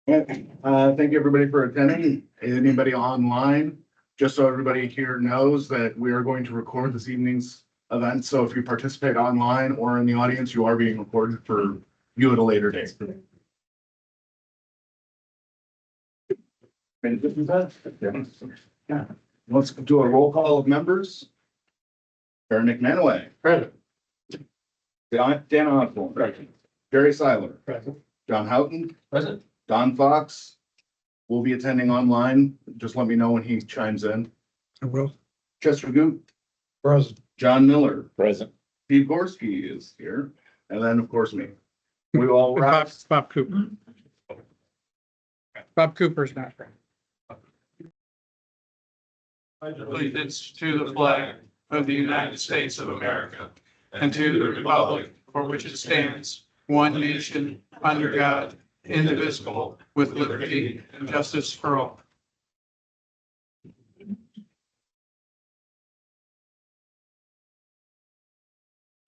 Thank you everybody for attending. Anybody online, just so everybody here knows that we are going to record this evening's event. So if you participate online or in the audience, you are being recorded for view at a later date. Yeah. Let's do a roll call of members. Aaron McManaway. Present. Dan Osborne. Present. Jerry Seiler. Present. John Houghton. Present. Don Fox will be attending online. Just let me know when he chimes in. I will. Chester Goot, Present. John Miller, Present. Steve Gorski is here, and then of course me. We all rise. Bob Cooper. Bob Cooper's not friend. Allegiance to the flag of the United States of America and to the republic for which it stands, one nation, under God, indivisible, with liberty and justice for all.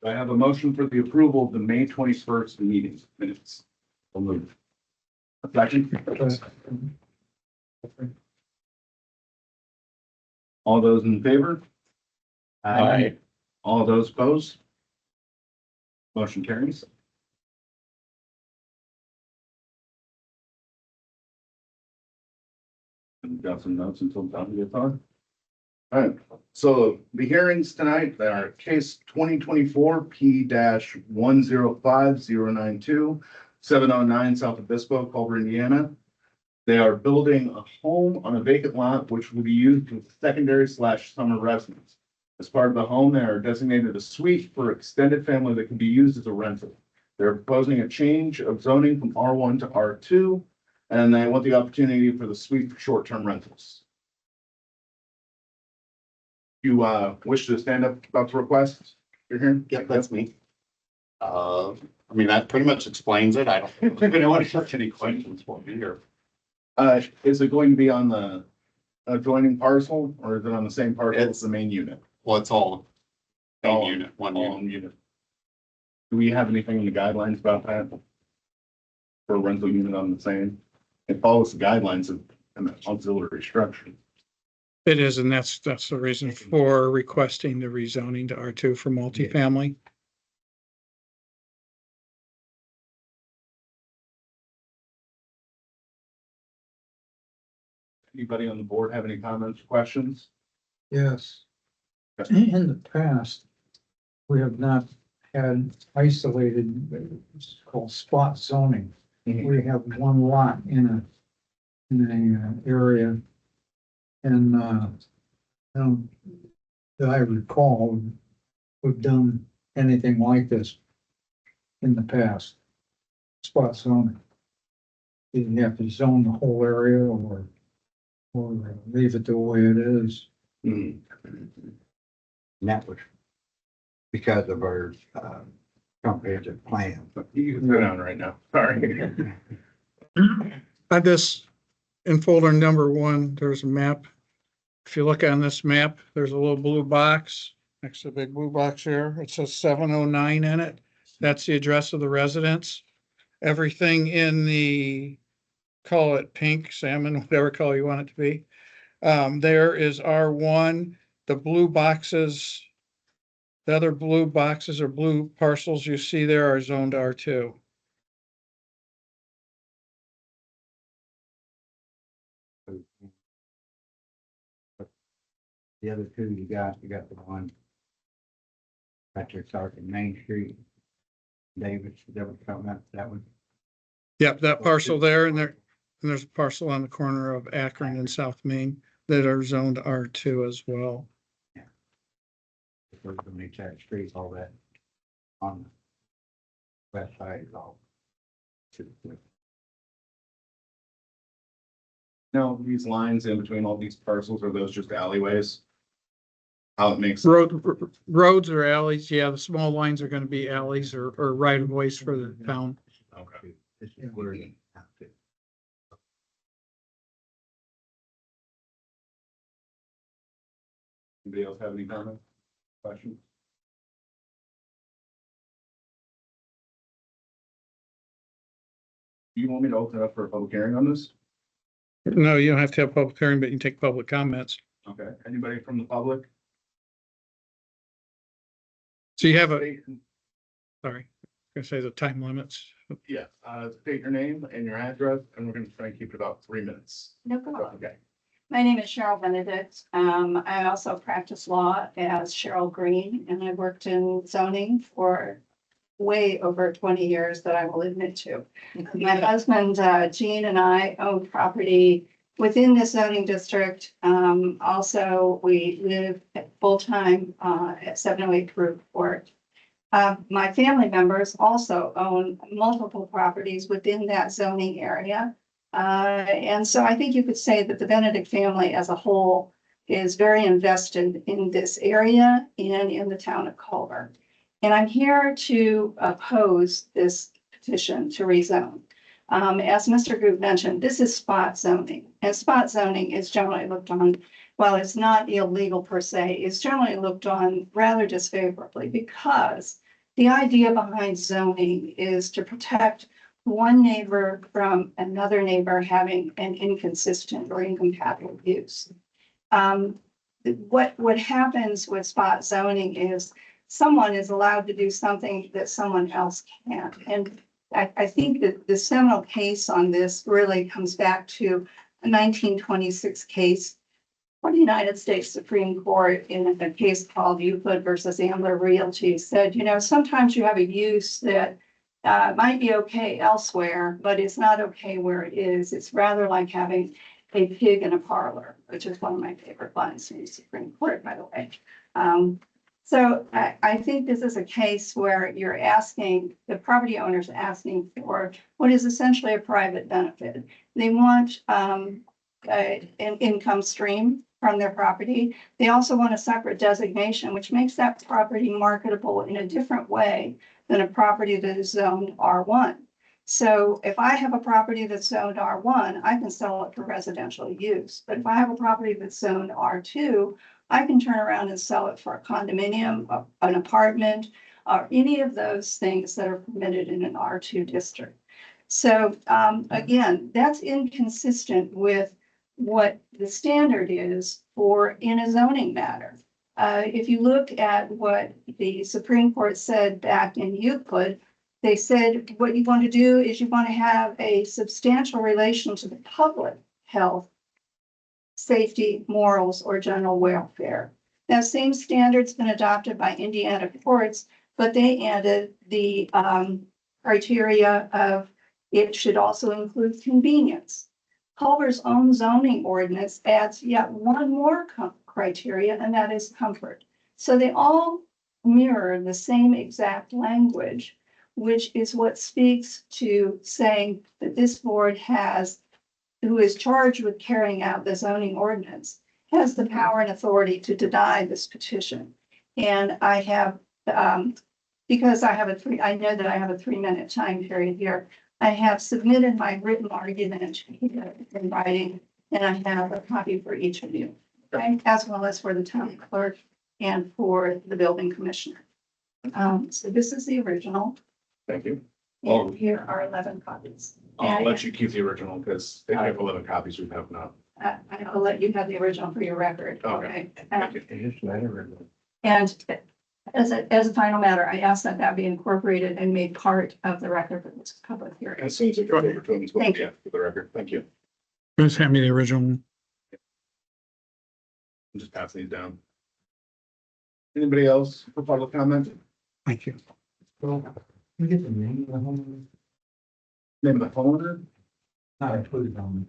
I have a motion for the approval of the May 21st meeting minutes. I'll move. A second. All those in favor? Aye. All those opposed? Motion carries. And we've got some notes until Tom gets on. All right, so the hearings tonight are case 2024 P-105092, 709 South Obispo, Culver, Indiana. They are building a home on a vacant lot which will be used as secondary/summer residence. As part of the home, they are designated a suite for extended family that can be used as a rental. They're proposing a change of zoning from R1 to R2, and they want the opportunity for the suite for short-term rentals. You wish to stand up about the request? You're here? Yeah, that's me. I mean, that pretty much explains it. I don't think anyone has any questions for me here. Is it going to be on the adjoining parcel or is it on the same parcel as the main unit? Well, it's all All- one unit, one All unit. on unit. Do we have anything in the guidelines about that? For a rental unit on the same? It follows the guidelines of an auxiliary structure. It is, and that's the reason for requesting the rezoning to R2 for multifamily. Anybody on the board have any comments or questions? Yes. In the past, we have not had isolated, it's called spot zoning. We have one lot in a area. And, that I recall, we've done anything like this in the past. Spot zoning. You didn't have to zone the whole area or leave it the way it is. Hmm. And that was because of our comprehensive plan. You can sit down right now. Sorry. On this, in folder number 1, there's a map. If you look on this map, there's a little blue box next to the big blue box here. It says 709 in it. That's the address of the residence. Everything in the, call it pink, salmon, whatever color you want it to be. There is R1, the blue boxes. The other blue boxes or blue parcels you see there are zoned R2. The other two you got the one right there starting Main Street. Davis, that was talking about that one. Yep, that parcel there, and there's a parcel on the corner of Akron and South Main that are zoned R2 as well. We're gonna make that street, all that on the west side is all. Now, these lines in between all these parcels, are those just alleyways? How it makes. Roads or alleys, yeah, the small lines are gonna be alleys or right of ways for the town. Okay. This is where it has to- Anybody else have any comments, questions? You want me to open it up for a public hearing on this? No, you don't have to have a public hearing, but you can take public comments. Okay, anybody from the public? So you have a, State- sorry, I was gonna say the time limits. Yeah, state your name and your address, and we're gonna try and keep it about 3 minutes. No problem. Okay. My name is Cheryl Benedict. I also practice law as Cheryl Green, and I've worked in zoning for way over 20 years that I will admit to. My husband, Gene, and I own property within the zoning district. Also, we live full-time at 708 Group Court. My family members also own multiple properties within that zoning area. And so I think you could say that the Benedict family as a whole is very invested in this area and in the town of Culver. And I'm here to oppose this petition to rezone. As Mr. Group mentioned, this is spot zoning, and spot zoning is generally looked on, while it's not illegal per se, it's generally looked on rather disfavorably because the idea behind zoning is to protect one neighbor from another neighbor having an inconsistent or incompatible use. What happens with spot zoning is someone is allowed to do something that someone else can't. And I think that the seminal case on this really comes back to a 1926 case for the United States Supreme Court in a case called Euclid versus Ambler Realty said, you know, sometimes you have a use that might be okay elsewhere, but it's not okay where it is. It's rather like having a pig in a parlor, which is one of my favorite lines from the Supreme Court, by the way. So I think this is a case where you're asking, the property owner's asking for what is essentially a private benefit. They want an income stream from their property. They also want a separate designation, which makes that property marketable in a different way than a property that is zoned R1. So if I have a property that's zoned R1, I can sell it for residential use. But if I have a property that's zoned R2, I can turn around and sell it for a condominium, an apartment, or any of those things that are permitted in an R2 district. So again, that's inconsistent with what the standard is for in a zoning matter. If you look at what the Supreme Court said back in Euclid, they said what you want to do is you want to have a substantial relation to the public health, safety, morals, or general welfare. That same standard's been adopted by Indiana courts, but they added the criteria of it should also include convenience. Culver's own zoning ordinance adds yet one more criteria, and that is comfort. So they all mirror the same exact language, which is what speaks to saying that this board has, who is charged with carrying out the zoning ordinance, has the power and authority to deny this petition. And I have, because I know that I have a 3-minute time period here, I have submitted my written argument in writing, and I have a copy for each of you, okay? As well as for the town clerk and for the building commissioner. So this is the original, Thank you. and here are 11 copies. I'll let you keep the original because they have 11 copies we have now. I'll let you have the original for your record, Okay. okay? Just let her. And as a final matter, I ask that that be incorporated and made part of the record for this public hearing. As soon as it goes over to them, Thank you. for the record. Thank you. Just hand me the original one. I'm just passing these down. Anybody else for public comment? Thank you. Well, you get the name of the home, Name of the homeowner? not included on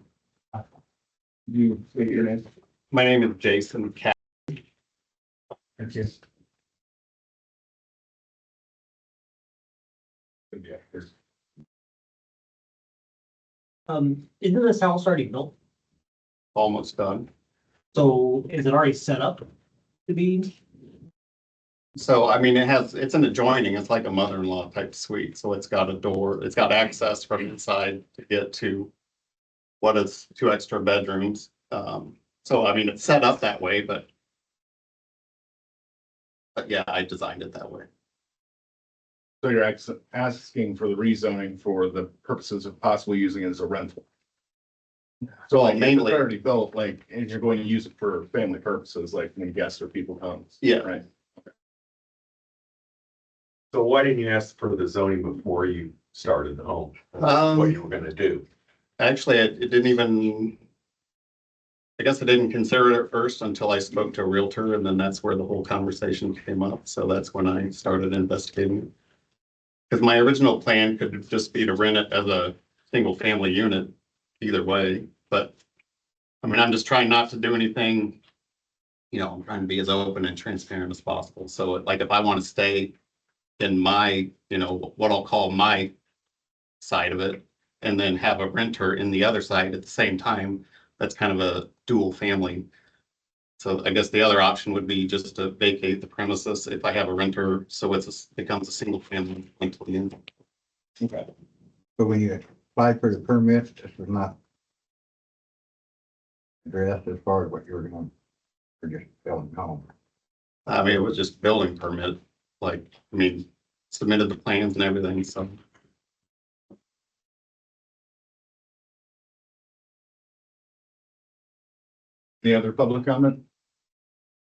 You state your name. My name is Jason Cat. it. It's just, Yeah, there's- Isn't this house already built? Almost done. So is it already set up to be? So, I mean, it's an adjoining, it's like a mother-in-law type suite, so it's got a door, it's got access from inside to get to what is 2 extra bedrooms. So, I mean, it's set up that way, but yeah, I designed it that way. So you're asking for the rezoning for the purposes of possibly using it as a rental. So like mainly already built, like, and you're going to use it for family purposes, like when guests or people come. Yeah. Right. So why didn't you ask for the zoning before you started the home? Um, What you were gonna do? Actually, it didn't even, I guess I didn't consider it at first until I spoke to a realtor, and then that's where the whole conversation came up. So that's when I started investigating. Because my original plan could just be to rent it as a single family unit either way, but I mean, I'm just trying not to do anything. You know, I'm trying to be as open and transparent as possible. So like if I want to stay in my, you know, what I'll call my side of it, and then have a renter in the other side at the same time, that's kind of a dual family. So I guess the other option would be just to vacate the premises if I have a renter, so becomes a single family until the end. Okay. But when you apply for the permits, this was not addressed as far as what you were doing for just building home. I mean, it was just building permit, like, I mean, submitted the plans and everything, so. Any other public comment?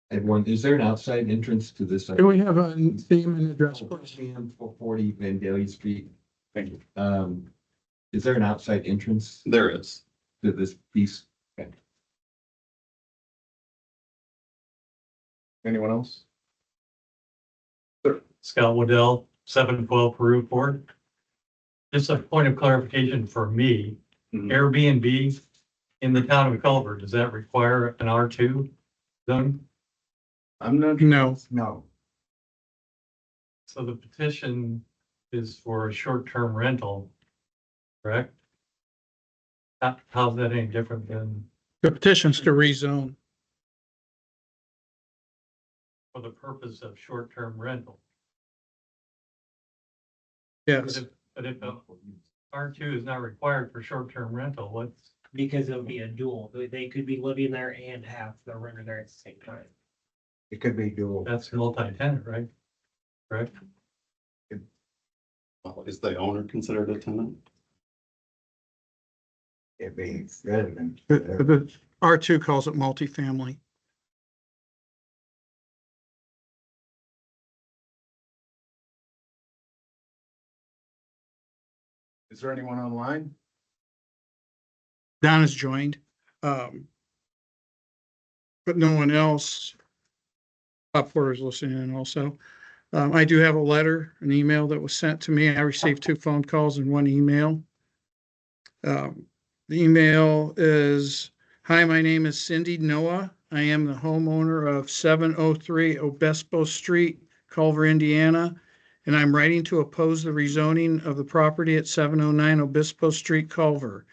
And is there an outside entrance to this? Do we have a theme and address, please? For 40 Vandalia Street. Thank you. Is there an outside entrance There is. to this piece? Anyone else? Scott Waddell, 712 Peru Ford. Just a point of clarification for me, Mhm. Airbnb in the town of Culver, does that require an R2 zone? I'm not. No, No, So the petition is for a short-term rental, correct? How's that any different than the petition's to rezone. for the purpose of short-term rental? Yes, But if R2 is not required for short-term rental, what's, Because it would be a dual, they could be living there and have the renter there at the same time. it could be dual. that's multi-tenant, right? Correct? Well, is the owner considered a tenant? It'd be residence. the R2 calls it multifamily. Is there anyone online? Don is joined. But no one else. Bob Porter is listening in also. I do have a letter, an email that was sent to me. I received 2 phone calls and 1 email. The email is, "Hi, my name is Cindy Noah. I am the homeowner of 703 Obispo Street, Culver, Indiana, and I'm writing to oppose the rezoning of the property at 709 Obispo Street, Culver.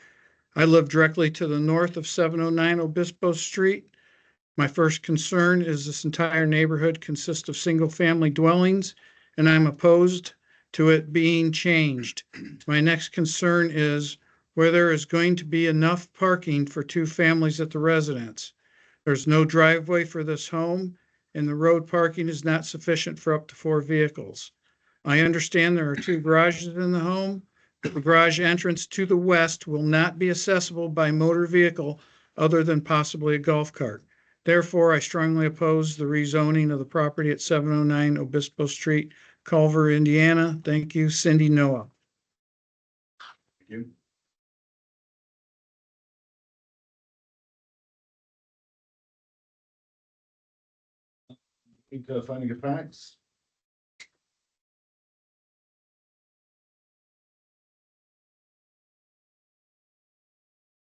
I live directly to the north of 709 Obispo Street. My first concern is this entire neighborhood consists of single-family dwellings, and I'm opposed to it being changed. My next concern is where there is going to be enough parking for 2 families at the residence. There's no driveway for this home, and the road parking is not sufficient for up to 4 vehicles. I understand there are 2 garages in the home, but the garage entrance to the west will not be accessible by motor vehicle other than possibly a golf cart. Therefore, I strongly oppose the rezoning of the property at 709 Obispo Street, Culver, Indiana. Thank you, Cindy Noah." Thank you. Finding of facts.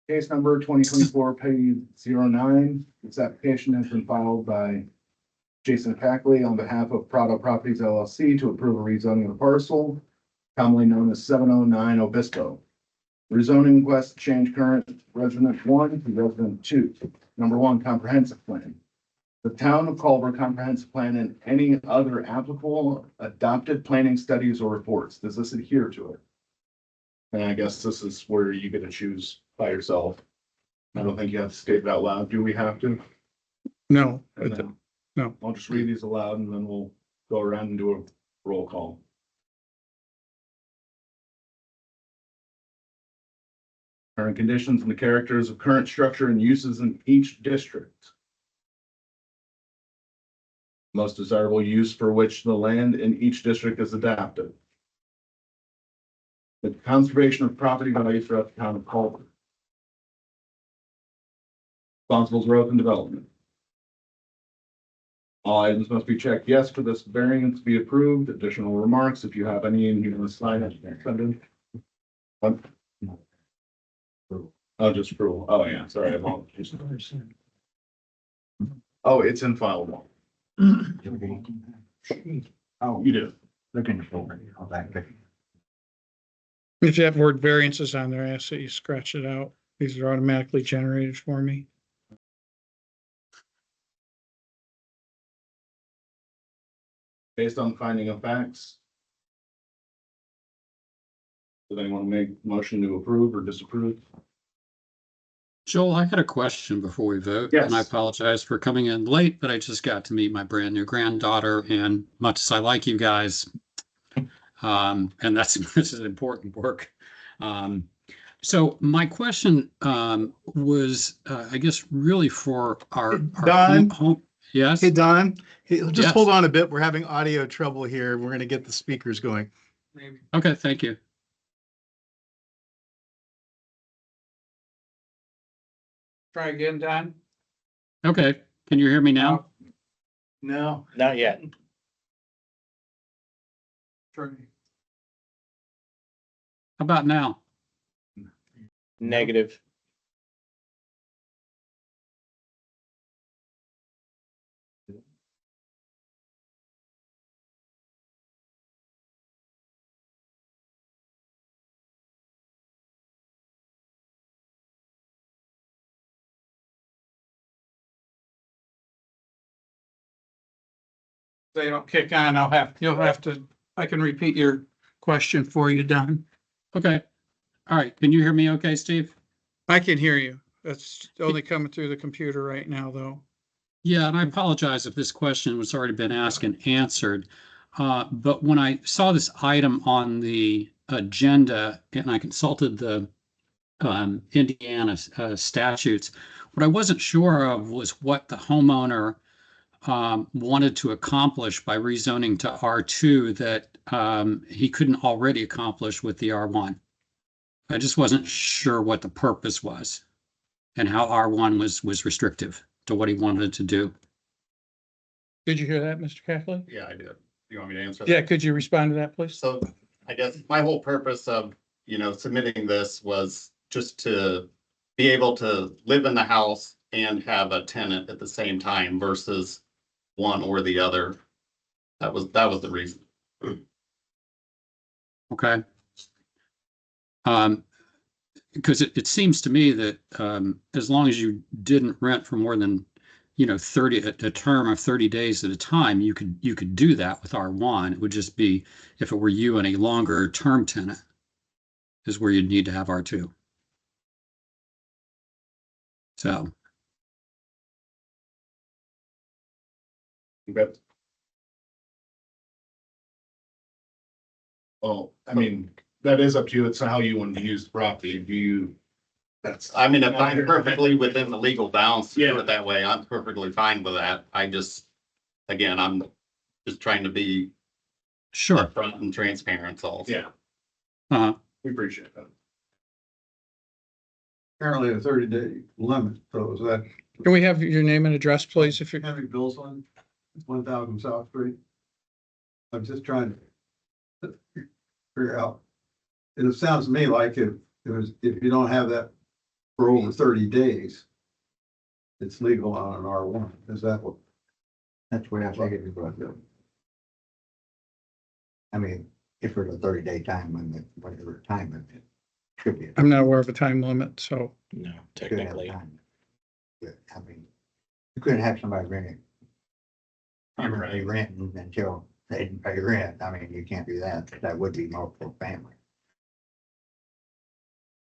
Case number 2024-P09. This application has been filed by Jason Packley on behalf of Prado Properties LLC to approve a rezoning of the parcel, commonly known as 709 Obispo. Rezoning request to change current resident 1 to resident 2. Number 1, comprehensive plan. The town of Culver comprehensive plan and any other applicable adopted planning studies or reports. Does this adhere to it? And I guess this is where you get to choose by yourself. I don't think you have to state it out loud. Do we have to? No, And then no. I'll just read these aloud and then we'll go around and do a roll call. Current conditions and the characters of current structure and uses in each district. Most desirable use for which the land in each district is adapted. The conservation of property value throughout the town of Culver. Responsible growth and development. All items must be checked yes for this variance to be approved. Additional remarks, if you have any, and you want to sign it. Send in. What? Oh, just approval. Oh, yeah, sorry. I apologize. Oh, it's in file one. Oh, You do. looking for it, all that. If you have word variances on there, I ask that you scratch it out. These are automatically generated for me. Based on finding of facts. Does anyone make a motion to approve or disapprove? Joel, I had a question before we vote. Yes. And I apologize for coming in late, but I just got to meet my brand new granddaughter, and much as I like you guys, and that's this is important work. So my question was, I guess, really for our Don? home. Yes. Hey, Don, hey, just Yes. hold on a bit. We're having audio trouble here. We're gonna get the speakers going. Okay, thank you. Try again, Don. Okay, can you hear me now? No. Not yet. How about now? Negative. They don't kick on, you'll have to, I can repeat your question for you, Don. Okay. All right. Can you hear me okay, Steve? I can hear you. That's only coming through the computer right now, though. Yeah, and I apologize if this question was already been asked and answered. But when I saw this item on the agenda and I consulted the Indiana statutes, what I wasn't sure of was what the homeowner wanted to accomplish by rezoning to R2 that he couldn't already accomplish with the R1. I just wasn't sure what the purpose was and how R1 was restrictive to what he wanted to do. Did you hear that, Mr. Cackley? Yeah, I did. You want me to answer that? Yeah, could you respond to that, please? So I guess my whole purpose of, submitting this was just to be able to live in the house and have a tenant at the same time versus one or the other. That was the reason. Okay. Because it seems to me that as long as you didn't rent for more than 30 a term of 30 days at a time, you could do that with R1. It would just be if it were you and a longer term tenant is where you'd need to have R2. So Okay. Well, I mean, that is up to you. It's how you want to use the property. Do you? That's. I mean, if I'm perfectly within the legal bounds to do Yeah. it that way, I'm perfectly fine with that. I'm just trying to be sure. upfront and transparent also. Yeah, Uh-huh. we appreciate that. Apparently a 30-day limit, so is that Can we have your name and address, please, if you're, Henry Billson, 1,000 South Street? I'm just trying to figure out. And it sounds to me like if you don't have that for over 30 days, it's legal on an R1. Is that what? That's what I figured it was. I mean, if there's a 30-day time limit, whatever time limit, should be. I'm not aware of a time limit, so. No, Should have technically. time. But, I mean, you couldn't have somebody renting. Permanently renting until they didn't pay rent. I mean, you can't do that. That would be multiple family.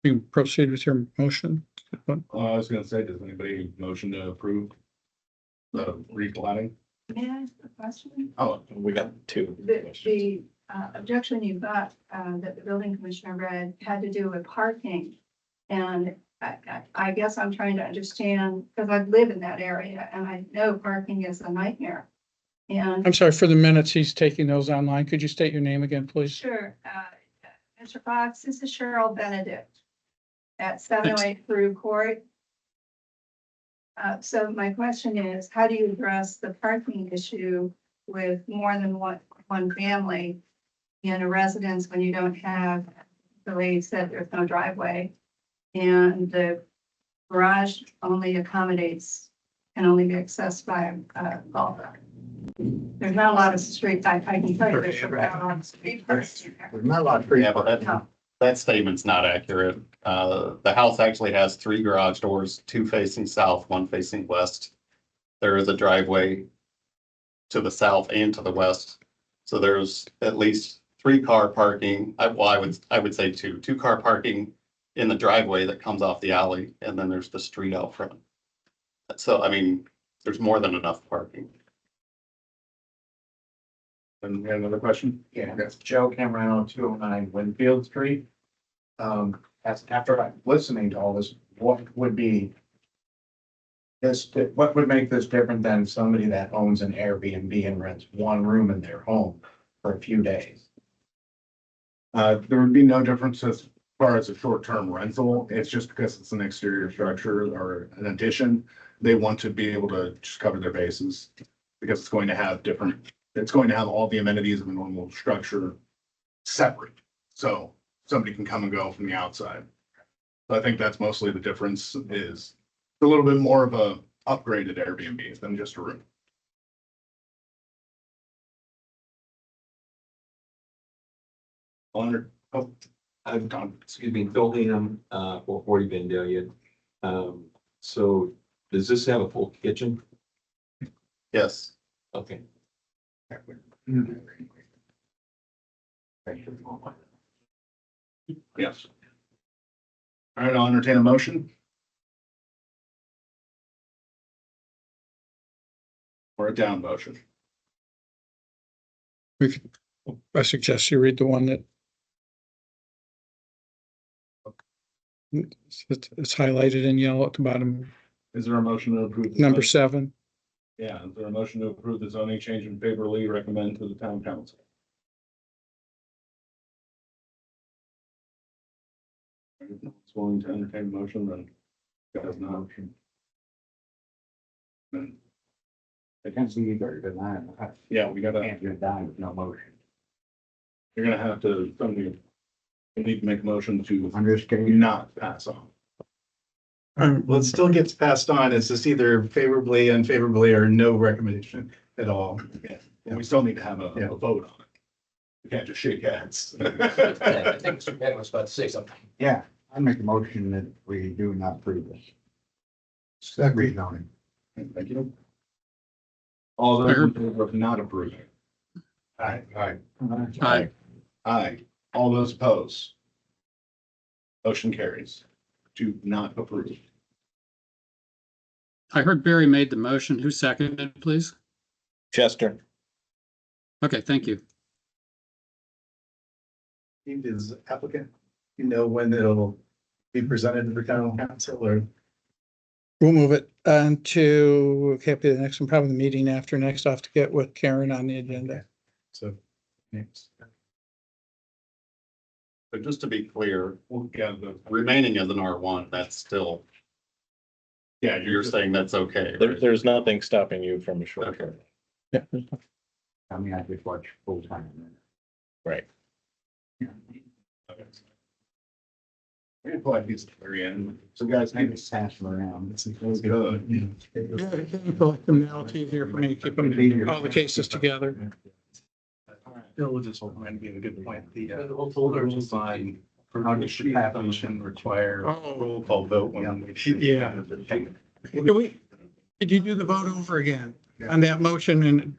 You can proceed with your motion. I was gonna say, does anybody motion to approve the replatting? May I ask a question? Oh, We got two. The objection you got, that the building commissioner read had to do with parking. And I guess I'm trying to understand, because I live in that area and I know parking is a nightmare. And I'm sorry, for the minutes, he's taking those online. Could you state your name again, please? sure, Mr. Fox, this is Cheryl Benedict at 708 Peru Court. So my question is, how do you address the parking issue with more than one family in a residence when you don't have, the way you said, there's no driveway? And the garage only accommodates, can only be accessed by a golf cart. There's not a lot of street, I can tell you there's a lot of street parking. There's not a lot of free. Yeah, but that statement's not accurate. The house actually has 3 garage doors, 2 facing south, 1 facing west. There is a driveway to the south and to the west. So there's at least 3 car parking. I would say 2 car parking in the driveway that comes off the alley, and then there's the street out front. So, I mean, there's more than enough parking. And we have another question? Yeah, that's Joe Camerano, 209 Winfield Street. After listening to all this, what would be what would make this different than somebody that owns an Airbnb and rents one room in their home for a few days? There would be no difference as far as a short-term rental. It's just because it's an exterior structure or an addition. They want to be able to just cover their bases because it's going to have all the amenities of a normal structure separate. So somebody can come and go from the outside. So I think that's mostly the difference, is a little bit more of a upgraded Airbnb than just a room. Leonard, oh, Excuse me, Phil Ham, 440 Vandalia. So does this have a full kitchen? Yes. Okay. yes. All right, I'll entertain a motion. Or a down motion. I suggest you read the one that it's highlighted in yellow at the bottom, Is there a motion to approve? the number zoning? 7. Yeah, is there a motion to approve the zoning change and favorably recommend to the town council? If no one's willing to entertain a motion, then guys not. Then, It can't be either deny. yeah, we gotta, Can't just die with no motion. you're gonna have to, somebody, you need to make a motion to On this case, not pass on. Well, it still gets passed on. It's just either favorably, unfavorably, or no recommendation at all. And we still need to have a Yeah. vote on it. We can't just shake hands. I think Mr. Pettit was about to say something. yeah, I make a motion that we do not approve this. Rezoning. Thank you. All those in favor of not approving? Aye. Aye. Aye. Aye. All those opposed? Motion carries to not approve. I heard Barry made the motion. Who seconded, please? Chester. Okay, thank you. Is applicant, you know, when it'll be presented to the town council or? We'll move it on to, okay, the next one, probably the meeting after next. I'll have to get with Karen on the agenda. So. Next. But just to be clear, Well, yeah, the, remaining as an R1, that's still, yeah, you're saying that's okay, There, right? there's nothing stopping you from a short term. Yeah. I mean, I just watch full time. Right. we can play these at the very end. So guys, Maybe maybe pass them around. it's good. Yeah, it doesn't feel like them now. It's easier for me to keep them, all the cases together. Bill just reminded me of a good point. The folders design for how does the application require Oh. roll call vote when we. Yeah. Did you do the vote over again on that motion and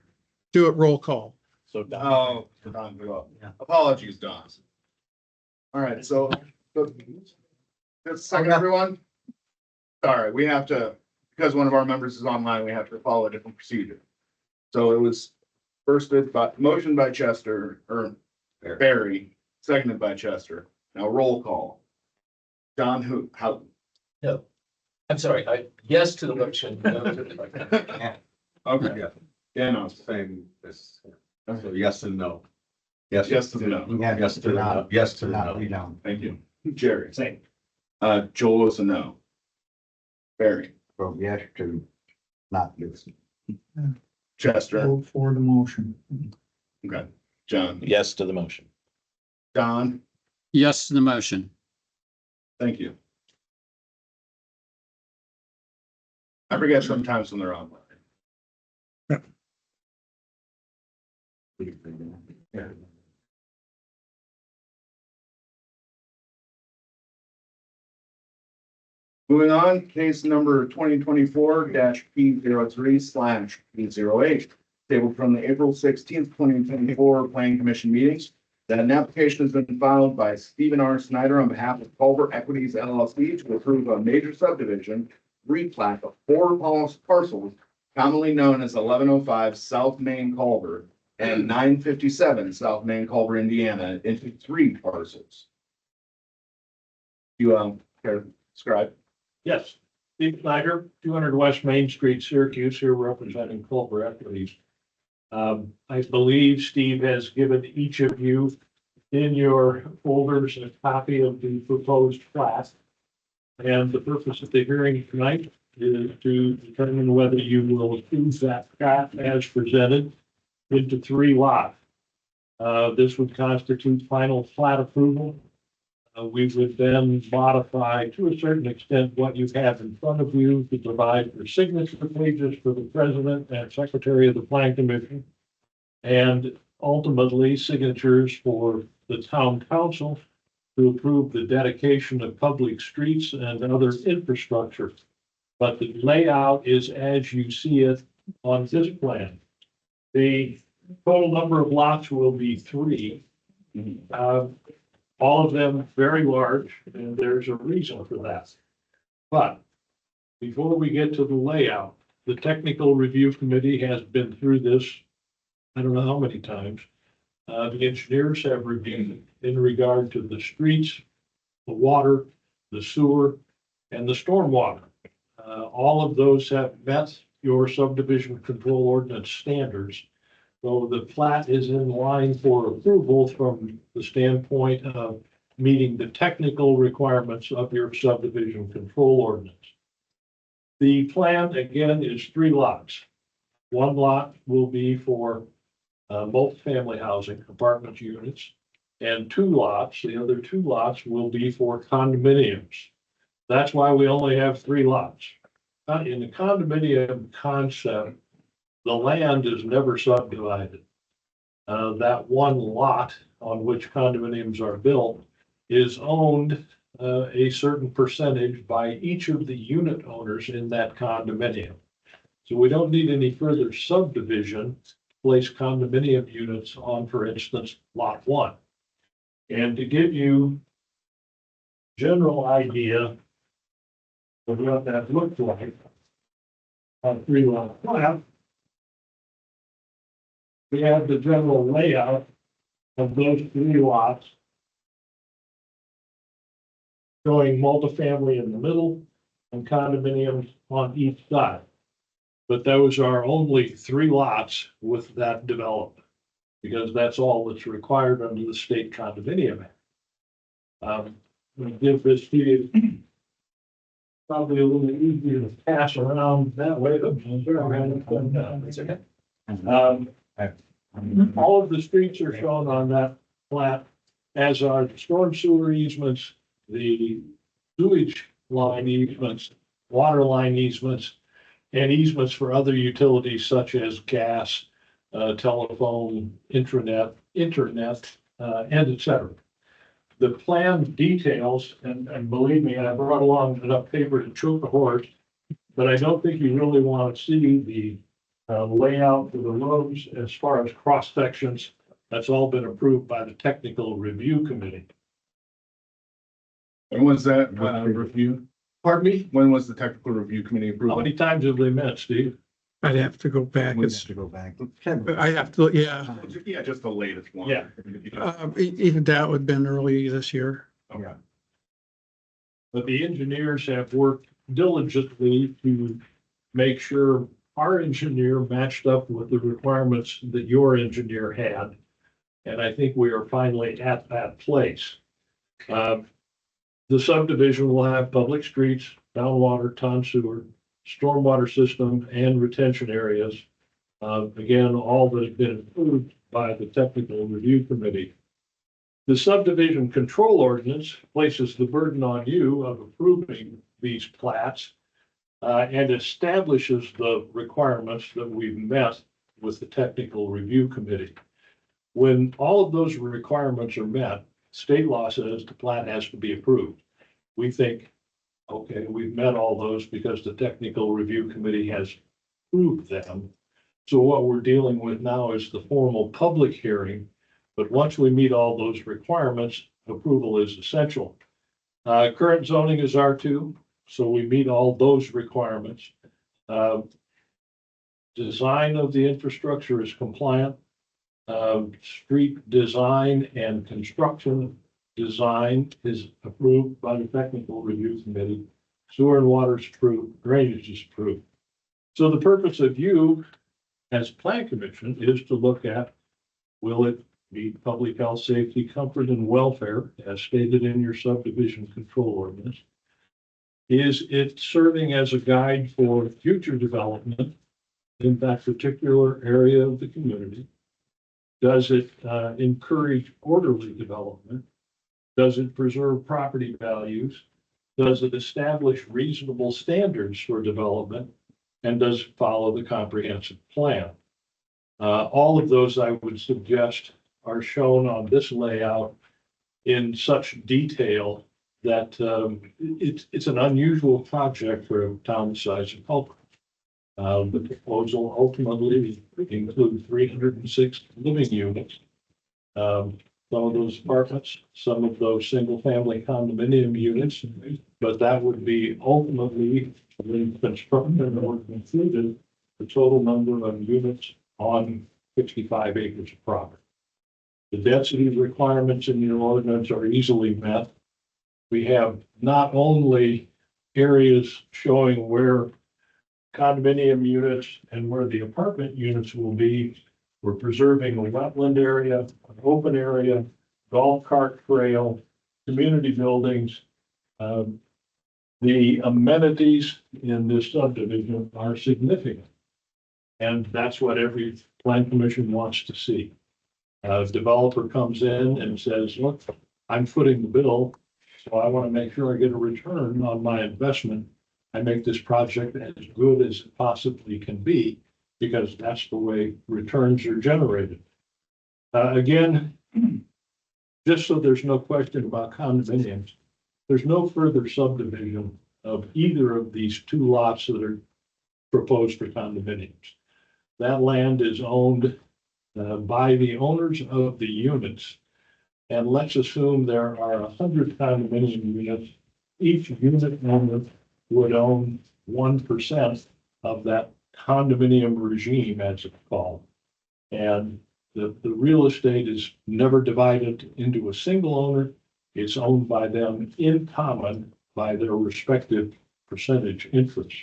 do it roll call? So Oh, Don, go up. Apologies, Don. All right, so, just a second, everyone. All right, we have to, because one of our members is online, we have to follow a different procedure. So it was motion by Chester, or Barry, seconded by Chester. Now roll call. John, who, how? I'm sorry, yes to the motion. No to the- Okay. Yeah. Yeah, no, Same as, so yes and no. Yes. yes to the no. Yeah, Yes to the no. Yes to the not, no. we don't. Thank you. Jerry, same. Joel is a no. Barry, Vote yes to not do it. Chester, Vote for the motion. okay, John, Yes to the motion. Don, Yes to the motion. thank you. I forget sometimes when they're on. Moving on, case number 2024-P03/P08, tabled from the April 16th, 2024 Planning Commission meetings. That an application has been filed by Stephen R. Snyder on behalf of Culver Equities LLC to approve a major subdivision replat of 4 parcels commonly known as 1105 South Main Culver and 957 South Main Culver, Indiana, into 3 parcels. You, care to describe? Yes, Steve Snyder, 200 West Main Street, Syracuse, here representing Culver Equities. I believe Steve has given each of you in your folders a copy of the proposed plat. And the purpose of the hearing tonight is to determine whether you will approve that plat as presented into 3 lots. This would constitute final plat approval. We would then modify to a certain extent what you have in front of you to provide for signature pages for the president and secretary of the Plan Commission. And ultimately signatures for the town council to approve the dedication of public streets and other infrastructure. But the layout is as you see it on this plan. The total number of lots will be 3. All of them very large, and there's a reason for that. But before we get to the layout, the technical review committee has been through this, I don't know how many times. The engineers have reviewed in regard to the streets, the water, the sewer, and the stormwater. All of those have met your subdivision control ordinance standards. So the plat is in line for approval from the standpoint of meeting the technical requirements of your subdivision control ordinance. The plan again is 3 lots. 1 lot will be for multifamily housing, apartment units, and 2 lots, the other 2 lots will be for condominiums. That's why we only have 3 lots. In the condominium concept, the land is never subdivided. That 1 lot on which condominiums are built is owned a certain percentage by each of the unit owners in that condominium. So we don't need any further subdivision to place condominium units on, for instance, lot 1. And to give you general idea of what that looks like on 3 lot plan, we have the general layout of those 3 lots showing multifamily in the middle and condominiums on each side. But those are only 3 lots with that development, because that's all that's required under the state condominium act. We give this to you probably a little easier to pass around that way. All of the streets are shown on that plat, as are the storm sewer easements, the sewage line easements, water line easements, and easements for other utilities such as gas, telephone, internet, and et cetera. The plan details, and believe me, I brought along enough paper to choke a horse, but I don't think you really want to see the layout of the roads as far as cross sections. That's all been approved by the technical review committee. When was that review? Pardon me? When was the technical review committee How approval? many times have they met, Steve? I'd have to go back. We have It's, to go back. I have to, yeah, Yeah, just the latest one. Yeah. even that would have been early this year. Okay. But the engineers have worked diligently to make sure our engineer matched up with the requirements that your engineer had. And I think we are finally at that place. The subdivision will have public streets, town water, town sewer, stormwater system, and retention areas. Again, all that has been approved by the technical review committee. The subdivision control ordinance places the burden on you of approving these plats and establishes the requirements that we've met with the technical review committee. When all of those requirements are met, state law says the plat has to be approved. We think, okay, we've met all those because the technical review committee has approved them. So what we're dealing with now is the formal public hearing. But once we meet all those requirements, approval is essential. Current zoning is R2, so we meet all those requirements. Design of the infrastructure is compliant. Street design and construction design is approved by the technical review committee. Sewer and water is approved, drainage is approved. So the purpose of you as plan commission is to look at, will it meet public health, safety, comfort, and welfare as stated in your subdivision control ordinance? Is it serving as a guide for future development in that particular area of the community? Does it encourage orderly development? Does it preserve property values? Does it establish reasonable standards for development? And does it follow the comprehensive plan? All of those, I would suggest, are shown on this layout in such detail that it's an unusual project for a town the size of Culver. The proposal ultimately includes 306 living units. Some of those apartments, some of those single-family condominium units, but that would be ultimately, when construction or included, the total number of units on 65 acres of property. The density requirements in your ordinance are easily met. We have not only areas showing where condominium units and where the apartment units will be. We're preserving a wetland area, an open area, golf cart trail, community buildings. The amenities in this subdivision are significant. And that's what every plan commission wants to see. A developer comes in and says, look, I'm footing the bill, so I want to make sure I get a return on my investment. I make this project as good as it possibly can be, because that's the way returns are generated. Again, just so there's no question about condominiums, there's no further subdivision of either of these two lots that are proposed for condominiums. That land is owned by the owners of the units. And let's assume there are 100 condominium units. Each unit owner would own 1% of that condominium regime, as it's called. And the real estate is never divided into a single owner. It's owned by them in common by their respective percentage interests.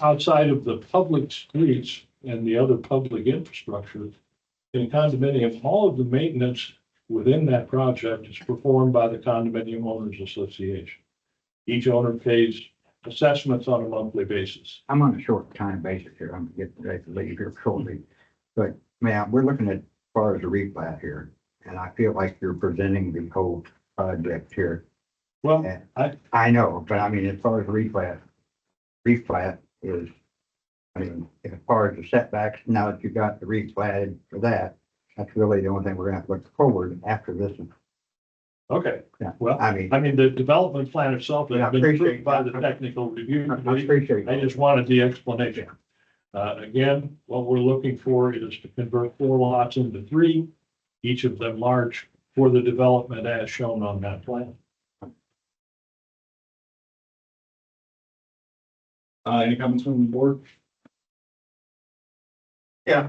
Outside of the public streets and the other public infrastructure, in a condominium, all of the maintenance within that project is performed by the Condominium Owners Association. Each owner pays assessments on a monthly basis. I'm on a short time basis here. I'm getting ready to leave here shortly. But man, we're looking at as far as the replat here, and I feel like you're presenting the whole project here. Well, And I know, but I mean, as far as replat is, I mean, as far as the setbacks, now that you got the replatted for that, that's really the only thing we're gonna have to look forward after this one. okay, Yeah, well, I mean, I mean, the development plan itself Yeah, I has been appreciate approved by the that. technical review I committee. appreciate I it. just wanted the explanation. Again, what we're looking for is to convert 4 lots into 3, each of them large for the development as shown on that plan. Any comments from the board? Yeah.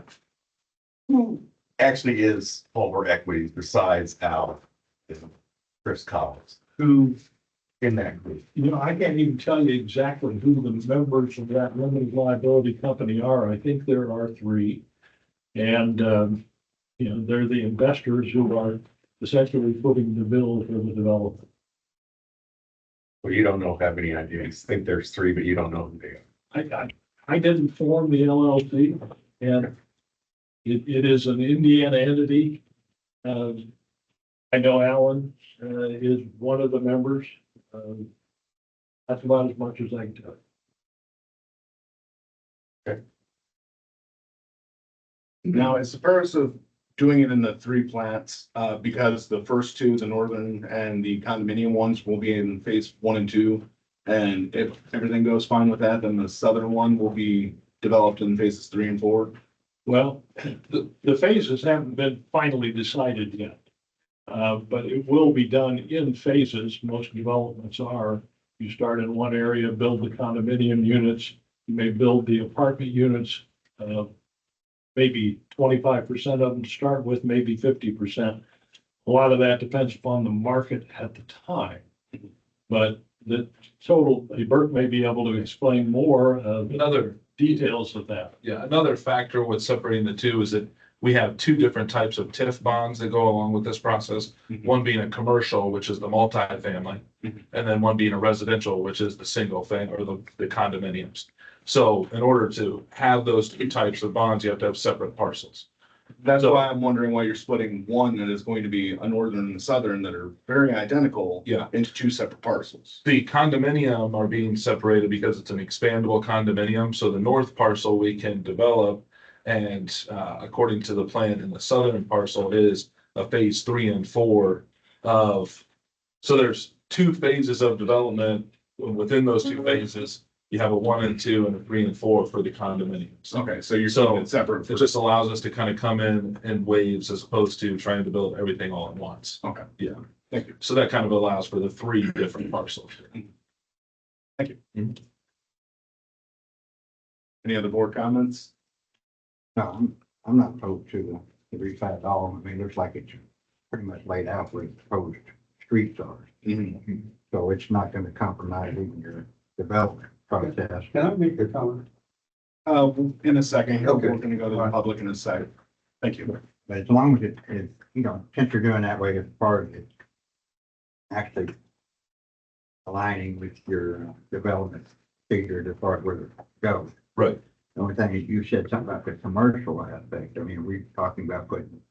Who actually is Culver Equities besides Al? Is Chris Collins? Who in that group? You know, I can't even tell you exactly who the members of that limited liability company are. I think there are three. And, you know, they're the investors who are essentially putting the bill for the development. Well, you don't know, have any idea. You think there's three, but you don't know who they are. I didn't form the LLC, and it is an Indiana entity. I know Alan, is one of the members. That's about as much as I can tell. Now, as far as of doing it in the three plants, because the first two, the northern and the condominium ones will be in phase 1 and 2. And if everything goes fine with that, then the southern one will be developed in phases 3 and 4. Well, the phases haven't been finally decided yet. But it will be done in phases. Most developments are. You start in one area, build the condominium units, you may build the apartment units. Maybe 25% of them to start with, maybe 50%. A lot of that depends upon the market at the time. But the total, Bert may be able to explain more Another, details of that. yeah, another factor with separating the two is that we have two different types of TIF bonds that go along with this process. One being a commercial, which is the multifamily, and then one being a residential, which is the single thing or the condominiums. So in order to have those two types of bonds, you have to have separate parcels. That's why I'm wondering why you're splitting one that is going to be a northern and a southern that are very identical. Yeah. Into two separate parcels. The condominium are being separated because it's an expandable condominium. So the north parcel we can develop. And according to the plan in the southern parcel is a phase 3 and 4 of, so there's two phases of development. Within those two phases, you have a 1 and 2 and a 3 and 4 for the condominiums. Okay, so you're So keeping it separate. it just allows us to kind of come in waves as opposed to trying to build everything all at once. Okay. Yeah. Thank you. So that kind of allows for the 3 different parcels. Thank you. Any other board comments? No, I'm not opposed to the replat at all. I mean, it looks like it's pretty much laid out where the proposed streets are. So it's not gonna compromise even your development process. Can I make a comment? In a second. Okay. We're gonna go to the public in a second. Thank you. But as long as it, you know, since you're doing that way, as far as it actually aligning with your development figure as far as where it goes. Right. The only thing is you said something about the commercial aspect. I mean, we're talking about putting,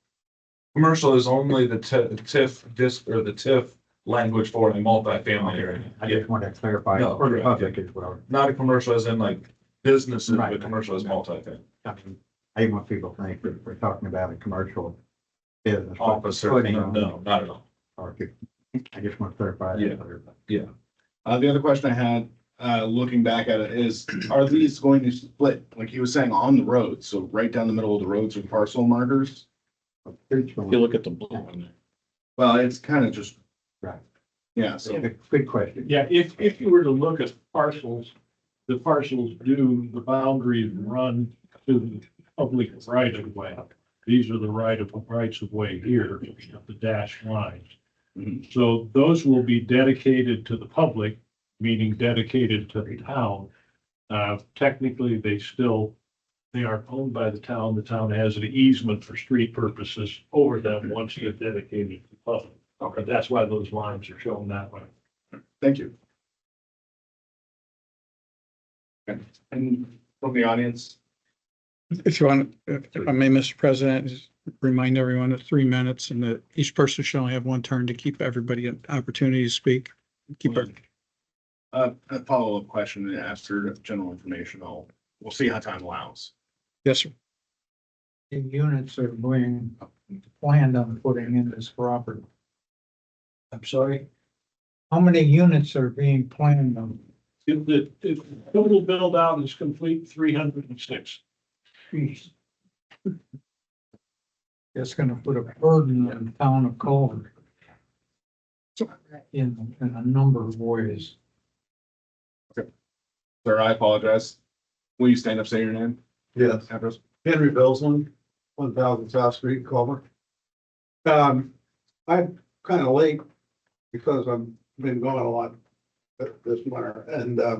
Commercial is only the TIF disc or the TIF language for a multifamily area. I just want to clarify No, for the correct, public as well. Not a commercial as in like businesses, Right. but commercial as multifamily. I mean, I didn't want people to think that we're talking about a commercial business. Office or, putting no, on- not at all. or if- I just want to clarify Yeah. that. for everybody. The other question I had, looking back at it is, are these going to split, like he was saying, on the road? So right down the middle of the roads are parcel markers? Streets going- You look at the blue one there. Well, it's kind of just, Right. yeah, so. Good question. Yeah, if you were to look at parcels, the parcels do, the boundaries run to the public right of way. These are the rights of way here, the dashed lines. Mhm. So those will be dedicated to the public, meaning dedicated to the town. Technically, they are owned by the town. The town has an easement for street purposes over them once they're dedicated to the public. Okay, That's why those lines are shown that way. thank you. Okay, and from the audience? If you want, if I may, Mr. President, just remind everyone of 3 minutes and that each person should only have one turn to keep everybody an opportunity to speak. Keep it. A follow-up question after general information, we'll see how time allows. Yes, sir. The units are being planned on putting in this property. I'm sorry? How many units are being planned on? If the total build out is complete, 306. Jeez. It's gonna put a burden on the town of Culver. In a number of ways. Sir, I apologize. Will you stand up, say your name? Yes, Address? Henry Billsman, 1000 South Street, Culver. I'm kind of late because I'm been going a lot this winter and, I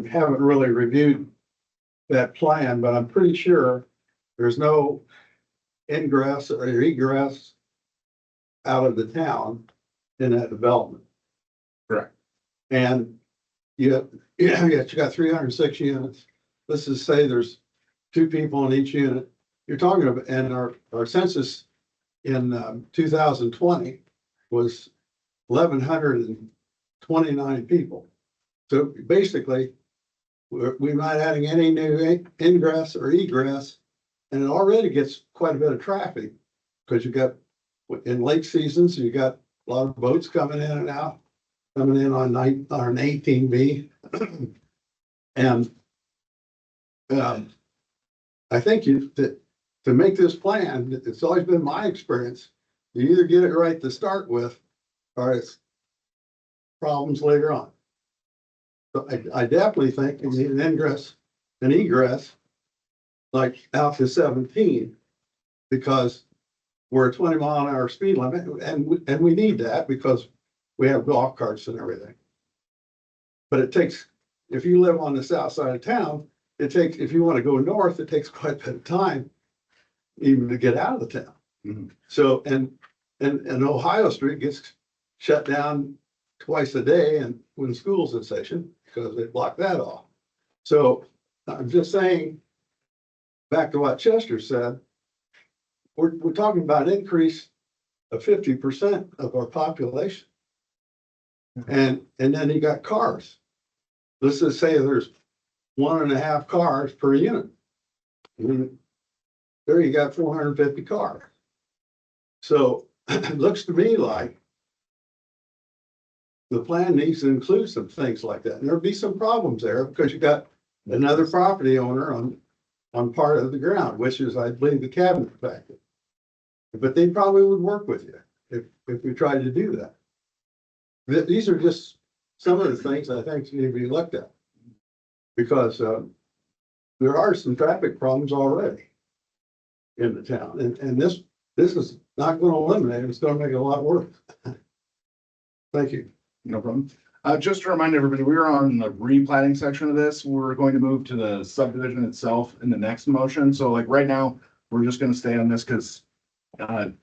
haven't really reviewed that plan, but I'm pretty sure there's no ingress or egress out of the town in that development. Correct. And you got 306 units. Let's just say there's 2 people in each unit. You're talking about, and our census in 2020 was 1,129 people. So basically, we're not adding any new ingress or egress, and it already gets quite a bit of traffic. Because you got, in lake seasons, you got a lot of boats coming in and out, coming in on an 18B. And I think to make this plan, it's always been my experience, you either get it right to start with, or it's problems later on. So I definitely think you need an ingress and egress, like out to 17, because we're a 20-mile-an-hour speed limit, and we need that because we have golf carts and everything. But it takes, if you live on the south side of town, it takes, if you want to go north, it takes quite a bit of time even to get out of the town. Mhm. So, and Ohio Street gets shut down twice a day and when school's in session, because they block that off. So I'm just saying, back to what Chester said, we're talking about an increase of 50% of our population. And then you got cars. Let's just say there's 1.5 cars per unit. I mean, there you got 450 cars. So it looks to me like the plan needs to include some things like that. And there'll be some problems there because you got another property owner on part of the ground, which is, I believe, the cabinet factory. But they probably would work with you if we tried to do that. These are just some of the things I think need to be looked at. Because there are some traffic problems already in the town. And this is not going to eliminate it. It's going to make it a lot worse. Thank you. No problem. Just to remind everybody, we are on the replatting section of this. We're going to move to the subdivision itself in the next motion. So like right now, we're just gonna stay on this because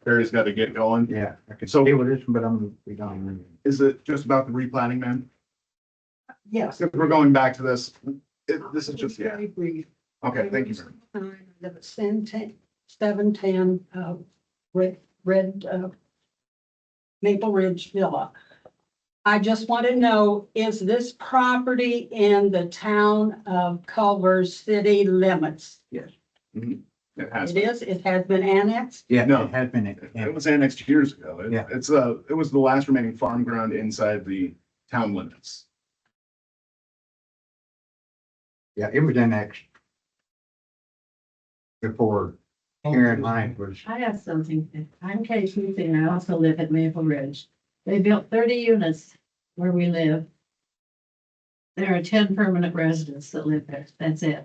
Barry's got to get going. Yeah, I can So- deal with this, but we don't. Is it just about the replatting, man? Yes. If we're going back to this, this is just, yeah. Very brief. Okay, thank you. Sir. I live at 710 Red Maple Ridge Villa. I just want to know, is this property in the town of Culver city limits? Yes. It has. It is, it has been annexed? Yeah, No. it has been. It was annexed years ago. Yeah. It was the last remaining farm ground inside the town limits. Yeah, it was annexed before Karen Hines was. I have something. I'm Casey, and I also live at Maple Ridge. They built 30 units where we live. There are 10 permanent residents that live there. That's it.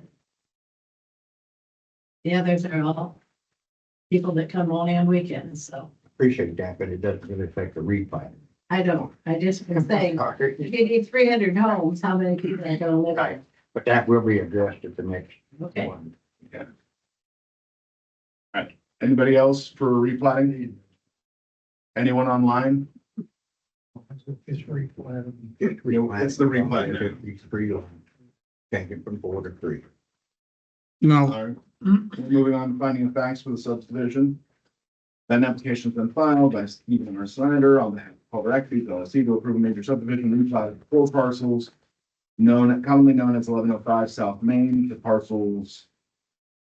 The others are all people that come only on weekends, so Appreciate that, but it doesn't really affect the replat. I don't. I just was saying, if you need 300 homes, how many people are gonna live there? But that will be addressed at the next Okay. one. Anybody else for replatting? Anyone online? It's replatted. It's the replat. It's free on. Change it from 4 to 3. No, All right. Moving on to finding of facts for the subdivision. That application's been filed by Stephen R. Snyder on behalf of Culver Equities LLC to approve a major subdivision replat of 4 parcels commonly known as 1105 South Main, the parcels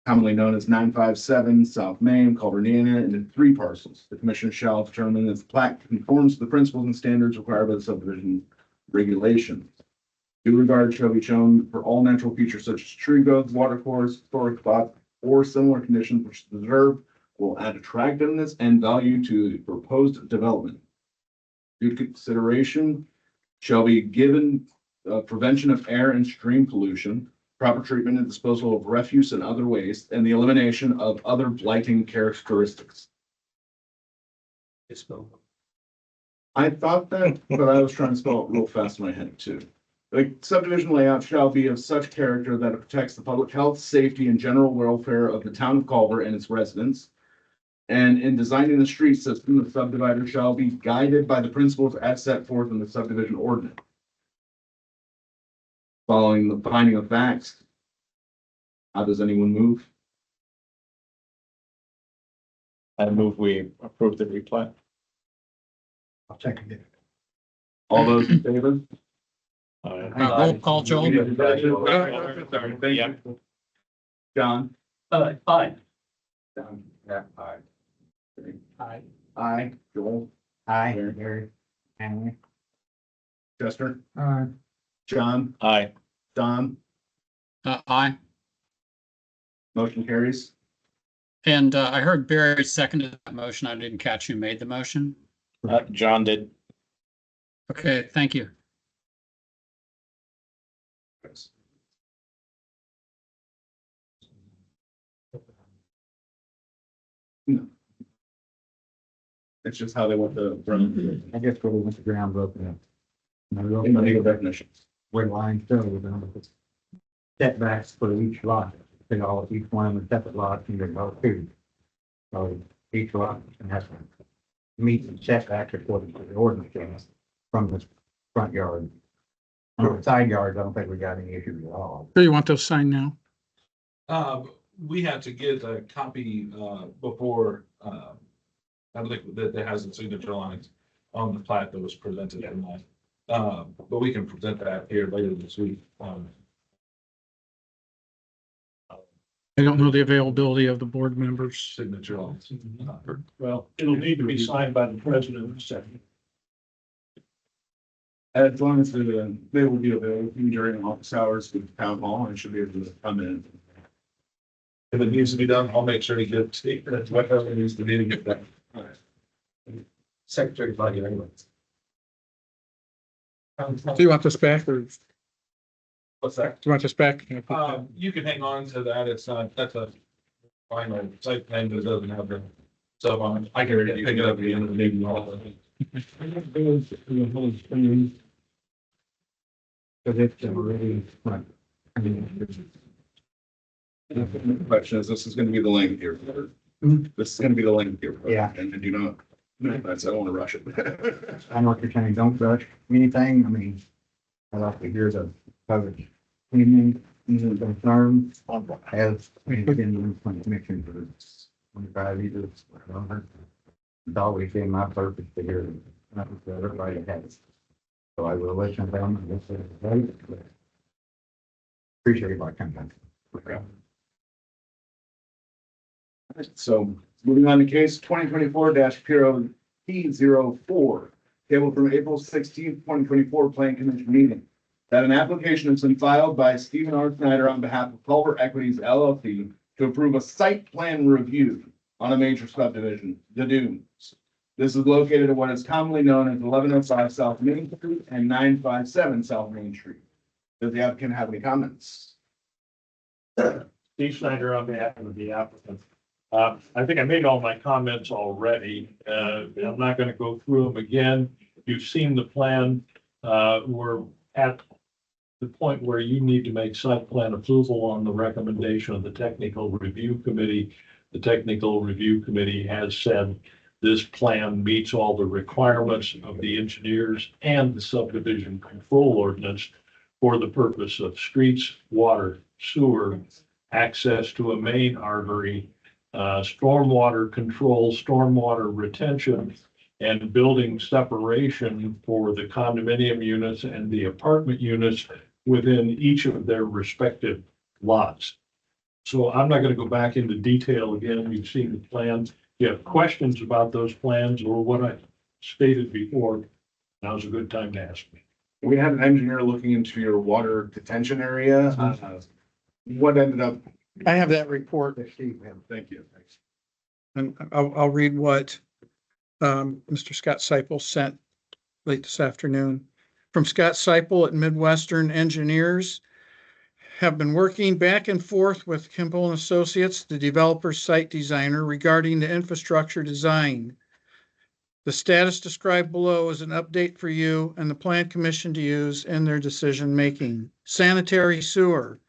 commonly known as 957 South Main, Culver, Indiana, into 3 parcels. The commission shall determine if the plat conforms to the principles and standards required by the subdivision regulations. Due regard shall be shown for all natural features such as tree growth, water course, historic spots, or similar conditions which the reserve will add attractiveness and value to the proposed development. Due consideration shall be given prevention of air and stream pollution, proper treatment and disposal of refuse and other waste, and the elimination of other blighting characteristics. I thought that, but I was trying to spell it real fast in my head too. Like subdivision layout shall be of such character that it protects the public health, safety, and general welfare of the town of Culver and its residents. And in designing the street system, the subdivider shall be guided by the principles as set forth in the subdivision ordinance. Following the finding of facts. How does anyone move? I move we approve the replat. I'll second it. All those in favor? Roll call, Joel. Thank you. John? Aye. John, yeah, aye. Aye. Aye. Joel? Aye, Gary. Henry. Chester? Aye. John? Aye. Don? Aye. Motion carries. And I heard Barry seconded that motion. I didn't catch who made the motion. John did. Okay, thank you. No. It's just how they want the I guess we went the ground broken up. in the legal definitions. Where lines go, we're gonna put setbacks for each lot, they all, each one of them separate lots, and they're all two. So each lot has to meet the setbacks according to the ordinance from the front yard. On the side yards, I don't think we got any issues at all. Do you want those signed now? We had to get a copy, before, I think that has the signature lines on the plat that was presented tonight. But we can present that here later this week. I don't know the availability of the board members. Signature lines. Well, it'll need to be signed by the president in a second. As long as they will be available during office hours with town hall and should be able to come in. If it needs to be done, I'll make sure to get whatever needs to be to get that. Secretary Body anyways. Do you want this back or do What's that? you want this back? You can hang on to that. It's not, that's a final site plan, but it doesn't have the. So I can pick it up at the end of the meeting. Cause it's already, I mean, The question is, this is gonna be the length here. This is gonna be the length here. Yeah. And I do not, that's, I don't wanna rush it. I know what you're saying, don't rush anything, I mean, I like to hear the public opinion, concern, as been from the commission for 25 years. It's always been my purpose to hear that everybody has. So I will listen to them, and this is great, but appreciate my comment. So moving on to case 2024-P04, tabled from April 16th, 2024 Plan Commission meeting. That an application has been filed by Stephen R. Snyder on behalf of Culver Equities LLC to approve a site plan review on a major subdivision, the Dunes. This is located at what is commonly known as 1105 South Main Street and 957 South Main Street. Does the applicant have any comments? Steve Snyder on behalf of the applicant. I think I made all my comments already. I'm not gonna go through them again. You've seen the plan. We're at the point where you need to make site plan approval on the recommendation of the technical review committee. The technical review committee has said this plan meets all the requirements of the engineers and the subdivision control ordinance for the purpose of streets, water, sewer, access to a main artery, stormwater control, stormwater retention, and building separation for the condominium units and the apartment units within each of their respective lots. So I'm not going to go back into detail again. You've seen the plans. If you have questions about those plans or what I stated before, now's a good time to ask me. We had an engineer looking into your water detention area. What ended up? I have that report. Thank you. And I'll read what Mr. Scott Seipel sent late this afternoon. From Scott Seipel at Midwestern Engineers, have been working back and forth with Kimball and Associates, the developer site designer, regarding the infrastructure design. The status described below is an update for you and the Plan Commission to use in their decision-making. Sanitary sewer.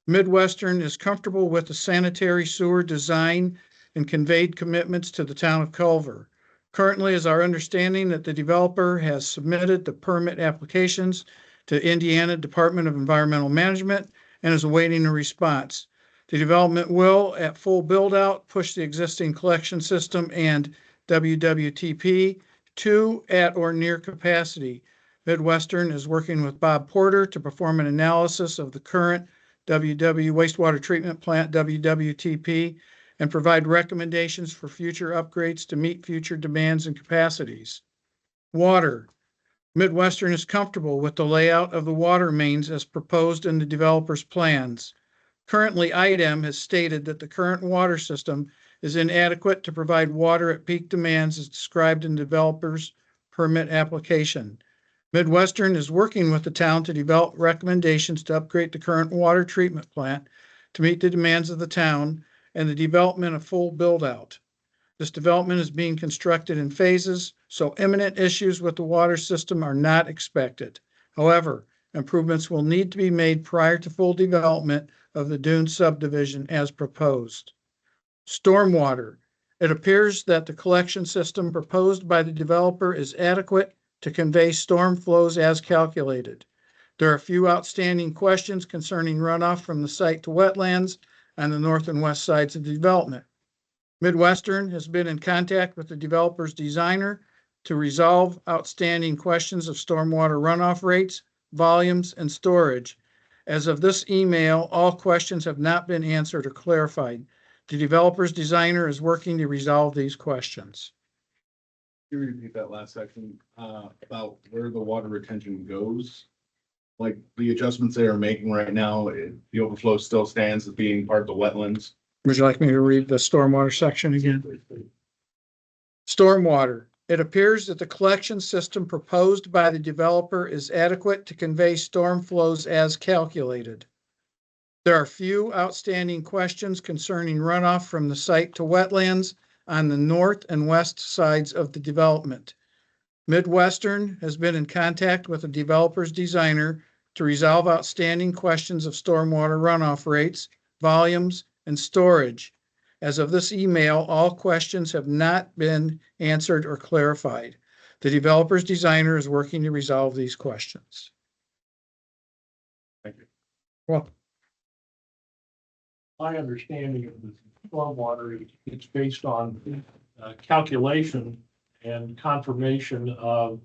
Midwestern is comfortable with the sanitary sewer design and conveyed commitments to the town of Culver. Currently, is our understanding that the developer has submitted the permit applications to Indiana Department of Environmental Management and is awaiting a response. The development will, at full build-out, push the existing collection system and WWTP to at or near capacity. Midwestern is working with Bob Porter to perform an analysis of the current WW wastewater treatment plant, WWTP, and provide recommendations for future upgrades to meet future demands and capacities. Water. Midwestern is comfortable with the layout of the water mains as proposed in the developer's plans. Currently, IDEM has stated that the current water system is inadequate to provide water at peak demands as described in developer's permit application. Midwestern is working with the town to develop recommendations to upgrade the current water treatment plant to meet the demands of the town and the development of full build-out. This development is being constructed in phases, so imminent issues with the water system are not expected. However, improvements will need to be made prior to full development of the Dune subdivision as proposed. Stormwater. It appears that the collection system proposed by the developer is adequate to convey storm flows as calculated. There are a few outstanding questions concerning runoff from the site to wetlands on the north and west sides of the development. Midwestern has been in contact with the developer's designer to resolve outstanding questions of stormwater runoff rates, volumes, and storage. As of this email, all questions have not been answered or clarified. The developer's designer is working to resolve these questions. Can you repeat that last section, about where the water retention goes? Like the adjustments they are making right now, the overflow still stands as being part of the wetlands. Would you like me to read the stormwater section again? Stormwater. It appears that the collection system proposed by the developer is adequate to convey storm flows as calculated. There are few outstanding questions concerning runoff from the site to wetlands on the north and west sides of the development. Midwestern has been in contact with the developer's designer to resolve outstanding questions of stormwater runoff rates, volumes, and storage. As of this email, all questions have not been answered or clarified. The developer's designer is working to resolve these questions. Thank you. Well, My understanding of the stormwater, it's based on calculation and confirmation of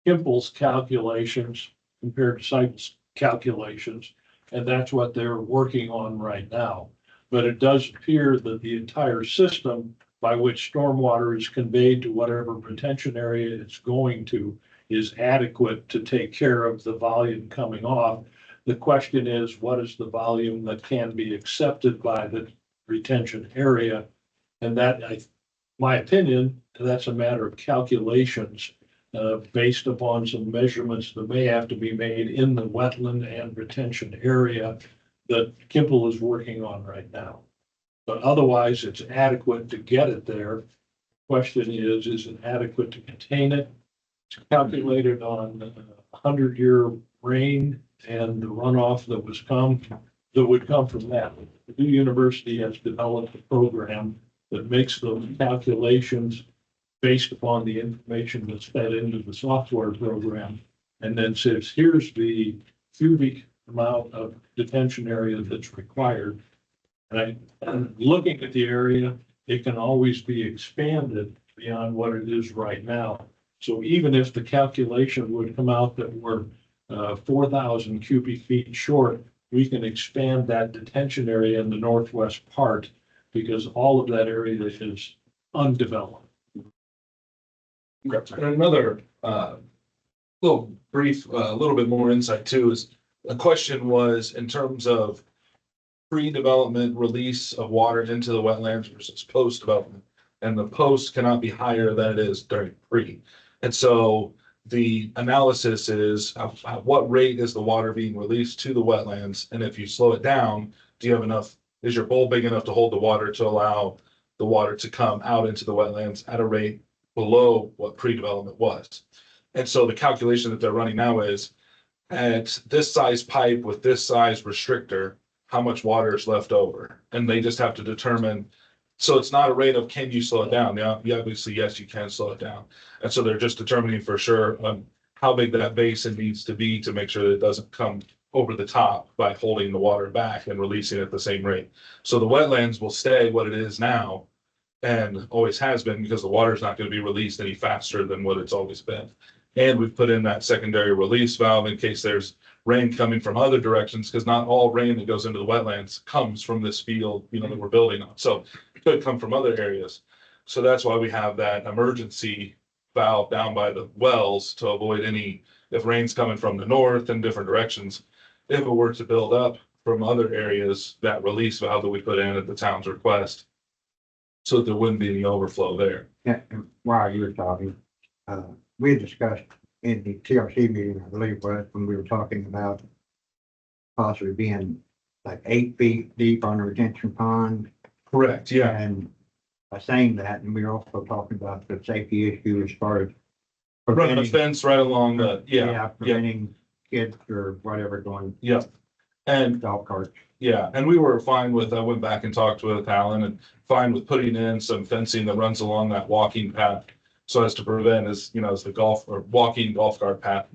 Kimball's calculations compared to Seibel's calculations, and that's what they're working on right now. But it does appear that the entire system by which stormwater is conveyed to whatever retention area it's going to is adequate to take care of the volume coming off. The question is, what is the volume that can be accepted by the retention area? And that, my opinion, that's a matter of calculations based upon some measurements that may have to be made in the wetland and retention area that Kimball is working on right now. But otherwise, it's adequate to get it there. Question is it adequate to contain it? It's calculated on a 100-year rain and the runoff that would come from that. The Purdue University has developed a program that makes those calculations based upon the information that's fed into the software program, and then says, here's the cubic amount of detention area that's required. And looking at the area, it can always be expanded beyond what it is right now. So even if the calculation would come out that we're 4,000 cubic feet short, we can expand that detention area in the northwest part because all of that area is undeveloped. And another little brief, a little bit more insight too, is the question was in terms of pre-development release of water into the wetlands versus post-development. And the post cannot be higher than it is during pre. And so the analysis is at what rate is the water being released to the wetlands? And if you slow it down, do you have enough, is your bowl big enough to hold the water to allow the water to come out into the wetlands at a rate below what pre-development was. And so the calculation that they're running now is at this size pipe with this size restrictor, how much water is left over? And they just have to determine, so it's not a rate of can you slow it down? Yeah, obviously, yes, you can slow it down. And so they're just determining for sure how big that basin needs to be to make sure that it doesn't come over the top by holding the water back and releasing it at the same rate. So the wetlands will stay what it is now and always has been, because the water is not going to be released any faster than what it's always been. And we've put in that secondary release valve in case there's rain coming from other directions, because not all rain that goes into the wetlands comes from this field, that we're building on. So it could come from other areas. So that's why we have that emergency valve down by the wells to avoid any, if rain's coming from the north in different directions, if it were to build up from other areas, that release valve that we put in at the town's request, so that there wouldn't be any overflow there. Yeah, and while you were talking, we had discussed in the TRC meeting, I believe it was, when we were talking about possibly being like 8 feet deep on the retention pond. Correct, yeah. And by saying that, and we were also talking about the safety issue as far as Running a fence right along the, preventing kids or whatever going. Yeah. And golf carts. Yeah, and we were fine with, I went back and talked with Alan, and fine with putting in some fencing that runs along that walking path. So as to prevent, as the golf or walking golf cart path.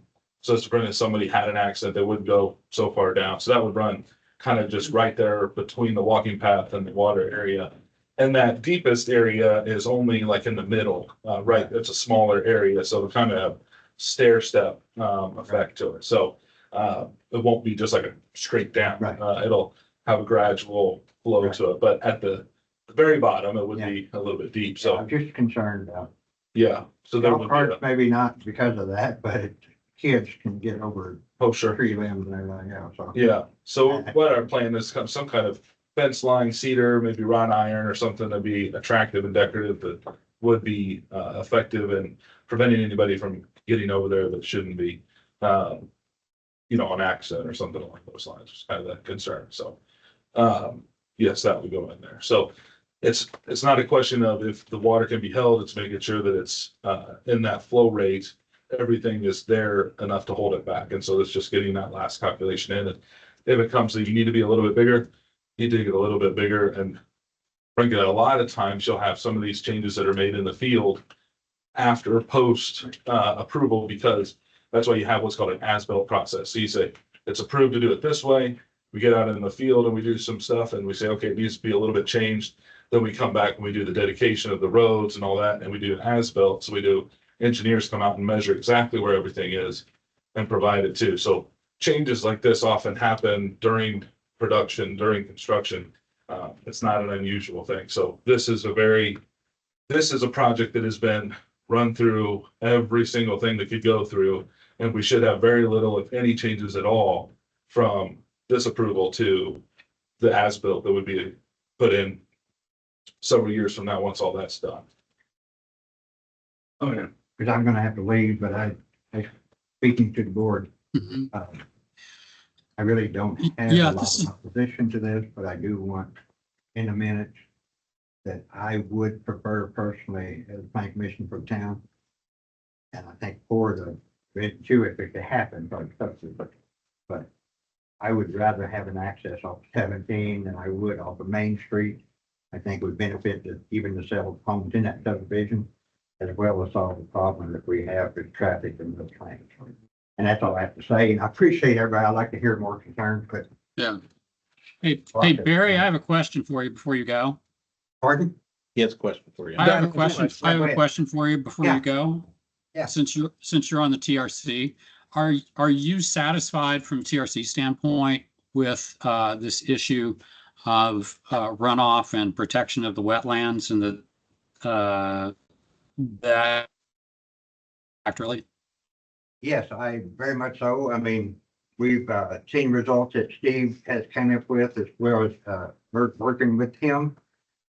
So as to prevent if somebody had an accident, they wouldn't go so far down. So that would run kind of just right there between the walking path and the water area. And that deepest area is only like in the middle, right? It's a smaller area, so it'll kind of have stair step effect to it. So it won't be just like a straight down. Right. It'll have a gradual flow to it, but at the very bottom, it would be a little bit deep. So I'm just concerned about. Yeah, so there Golf would carts, be, maybe not because of that, but kids can get over sure. tree limbs and everything else. So. Yeah, so what our plan is some kind of fence line, cedar, maybe wrought iron or something to be attractive and decorative that would be effective in preventing anybody from getting over there that shouldn't be, an accident or something along those lines. It's kind of that concern. So, yes, that would go in there. So it's not a question of if the water can be held, it's making sure that it's in that flow rate, everything is there enough to hold it back. And so it's just getting that last calculation in. And if it comes to you need to be a little bit bigger, you dig it a little bit bigger. And frankly, a lot of times you'll have some of these changes that are made in the field after post approval, because that's why you have what's called an as-built process. So you say, it's approved to do it this way. We get out in the field and we do some stuff and we say, okay, it needs to be a little bit changed. Then we come back and we do the dedication of the roads and all that, and we do an as-built. So we do, engineers come out and measure exactly where everything is and provide it too. So changes like this often happen during production, during construction. It's not an unusual thing. So this is a project that has been run through every single thing that could go through, and we should have very little, if any, changes at all from this approval to the as-built that would be put in several years from now, once all that's done. Oh, yeah. Because I'm gonna have to leave, but I speaking to the board, I really don't have a lot of opposition to this, but I do want in a minute that I would prefer personally as a planning commission for the town. And I think for the Red too, if it could happen, but I would rather have an access off 17 than I would off of Main Street. I think would benefit even the several homes in that subdivision, as well as solve the problem that we have with traffic and those things. And that's all I have to say. And I appreciate everybody. I'd like to hear more concerns, but. Yeah. Hey, Barry, I have a question for you before you go. Pardon? He has a question for you. I have a question. I have a question for you before you go. Yeah. Since you're on the TRC, are you satisfied from TRC standpoint with this issue of runoff and protection of the wetlands and that actually? Yes, I very much so. I mean, we've seen results that Steve has come up with, as well as working with him.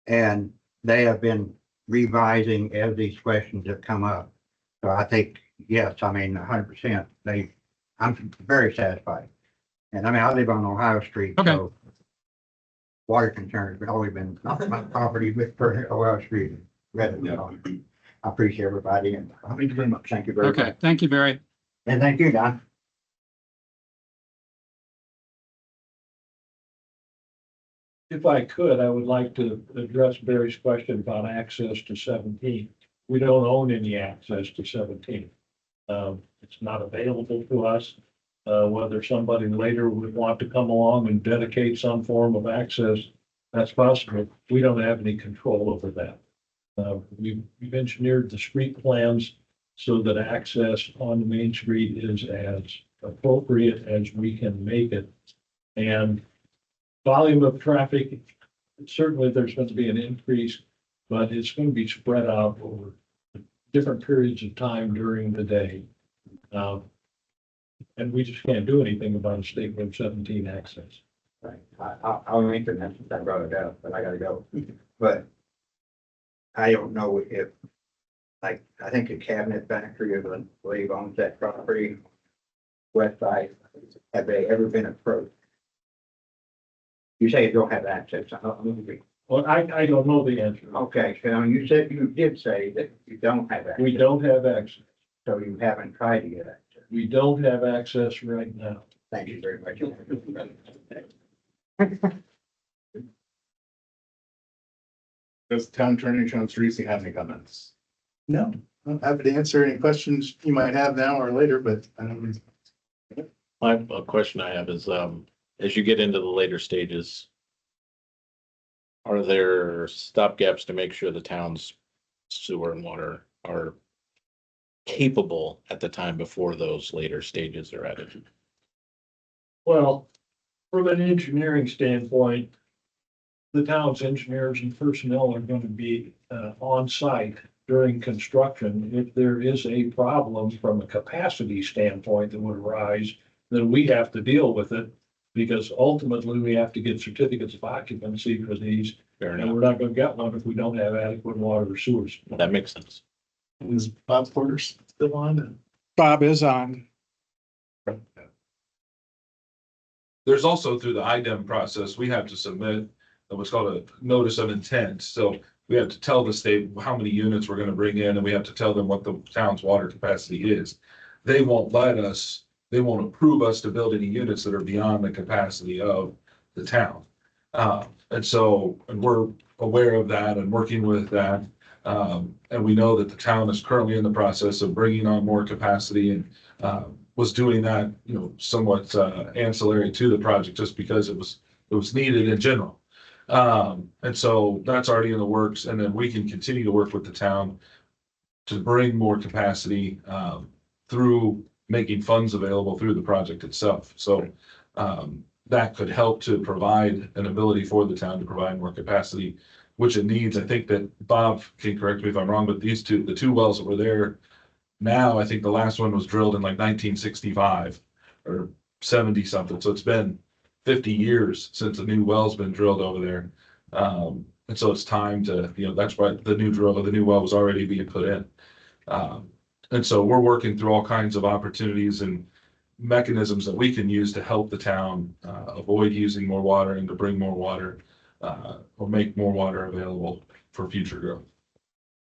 And they have been revising as these questions have come up. So I think, yes, I mean, 100%, I'm very satisfied. And I mean, I live on Ohio Street, so water concerns have always been not my property, but for Ohio Street resident. I appreciate everybody and Thank you very much. thank you very much. Okay, thank you, Barry. And thank you, Don. If I could, I would like to address Barry's question about access to 17. We don't own any access to 17. It's not available to us. Whether somebody later would want to come along and dedicate some form of access, that's possible. We don't have any control over that. We've engineered the street plans so that access on the main street is as appropriate as we can make it. And volume of traffic, certainly there's going to be an increase, but it's going to be spread out over different periods of time during the day. And we just can't do anything about a State Road 17 access. Right. I'll mention that since I brought it up, but I gotta go. But I don't know if, like, I think the cabinet factory, I believe owns that property, west side, have they ever been approached? You say you don't have access. Well, I don't know the answer. Okay, so you said, you did say that you don't have access. We don't have access. So you haven't tried to get access. We don't have access right now. Thank you very much. Does Town Attorney Sean Streetsy have any comments? No, I'm happy to answer any questions you might have now or later, but I don't. A question I have is, as you get into the later stages, are there stopgaps to make sure the town's sewer and water are capable at the time before those later stages are added? Well, from an engineering standpoint, the town's engineers and personnel are going to be on site during construction. If there is a problem from a capacity standpoint that would arise, then we have to deal with it, because ultimately we have to get certificates of occupancy for these. Fair And enough. we're not going to get one if we don't have adequate water or sewers. That makes sense. Is Bob Porter's still on? Bob is on. There's also through the IDEM process, we have to submit what's called a notice of intent. So we have to tell the state how many units we're gonna bring in, and we have to tell them what the town's water capacity is. They won't approve us to build any units that are beyond the capacity of the town. And we're aware of that and working with that. And we know that the town is currently in the process of bringing on more capacity and, was doing that, somewhat, ancillary to the project just because it was needed in general. And so that's already in the works, and then we can continue to work with the town to bring more capacity, through making funds available through the project itself. So, that could help to provide an ability for the town to provide more capacity, which it needs. I think that Bob can correct me if I'm wrong, but the two wells that were there now, I think the last one was drilled in like 1965 or 70 something. So it's been 50 years since a new well's been drilled over there. And so it's time to, that's why the new well was already being put in. And so we're working through all kinds of opportunities and mechanisms that we can use to help the town avoid using more water and to bring more water or make more water available for future growth.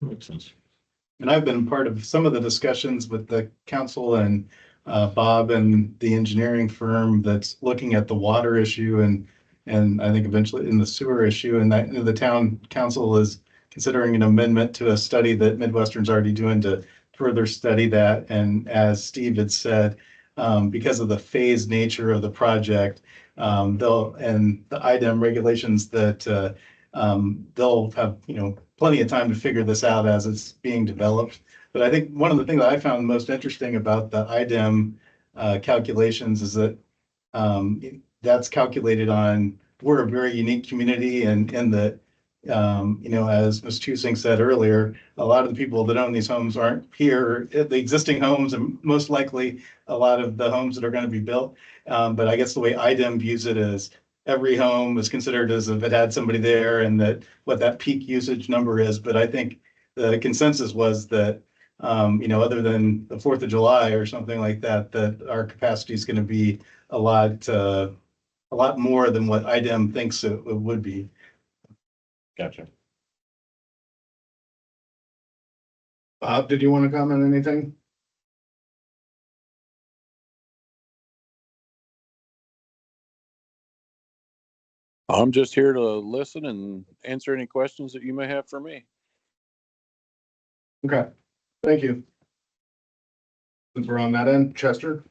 Makes sense. And I've been part of some of the discussions with the council and Bob and the engineering firm that's looking at the water issue and I think eventually in the sewer issue. And that the town council is considering an amendment to a study that Midwestern's already doing to further study that. And as Steve had said, because of the phased nature of the project, and the IDEM regulations that they'll have, plenty of time to figure this out as it's being developed. But I think one of the things that I found most interesting about the IDEM calculations is that that's calculated on, we're a very unique community and that, as Ms. Chusing said earlier, a lot of the people that own these homes aren't here, the existing homes, and most likely a lot of the homes that are going to be built. But I guess the way IDEM views it is every home is considered as if it had somebody there and that what that peak usage number is. But I think the consensus was that, other than the 4th of July or something like that, that our capacity is going to be a lot more than what IDEM thinks it would be. Gotcha. Bob, did you want to comment on anything? I'm just here to listen and answer any questions that you may have for me. Okay, thank you. Since we're on that end, Chester?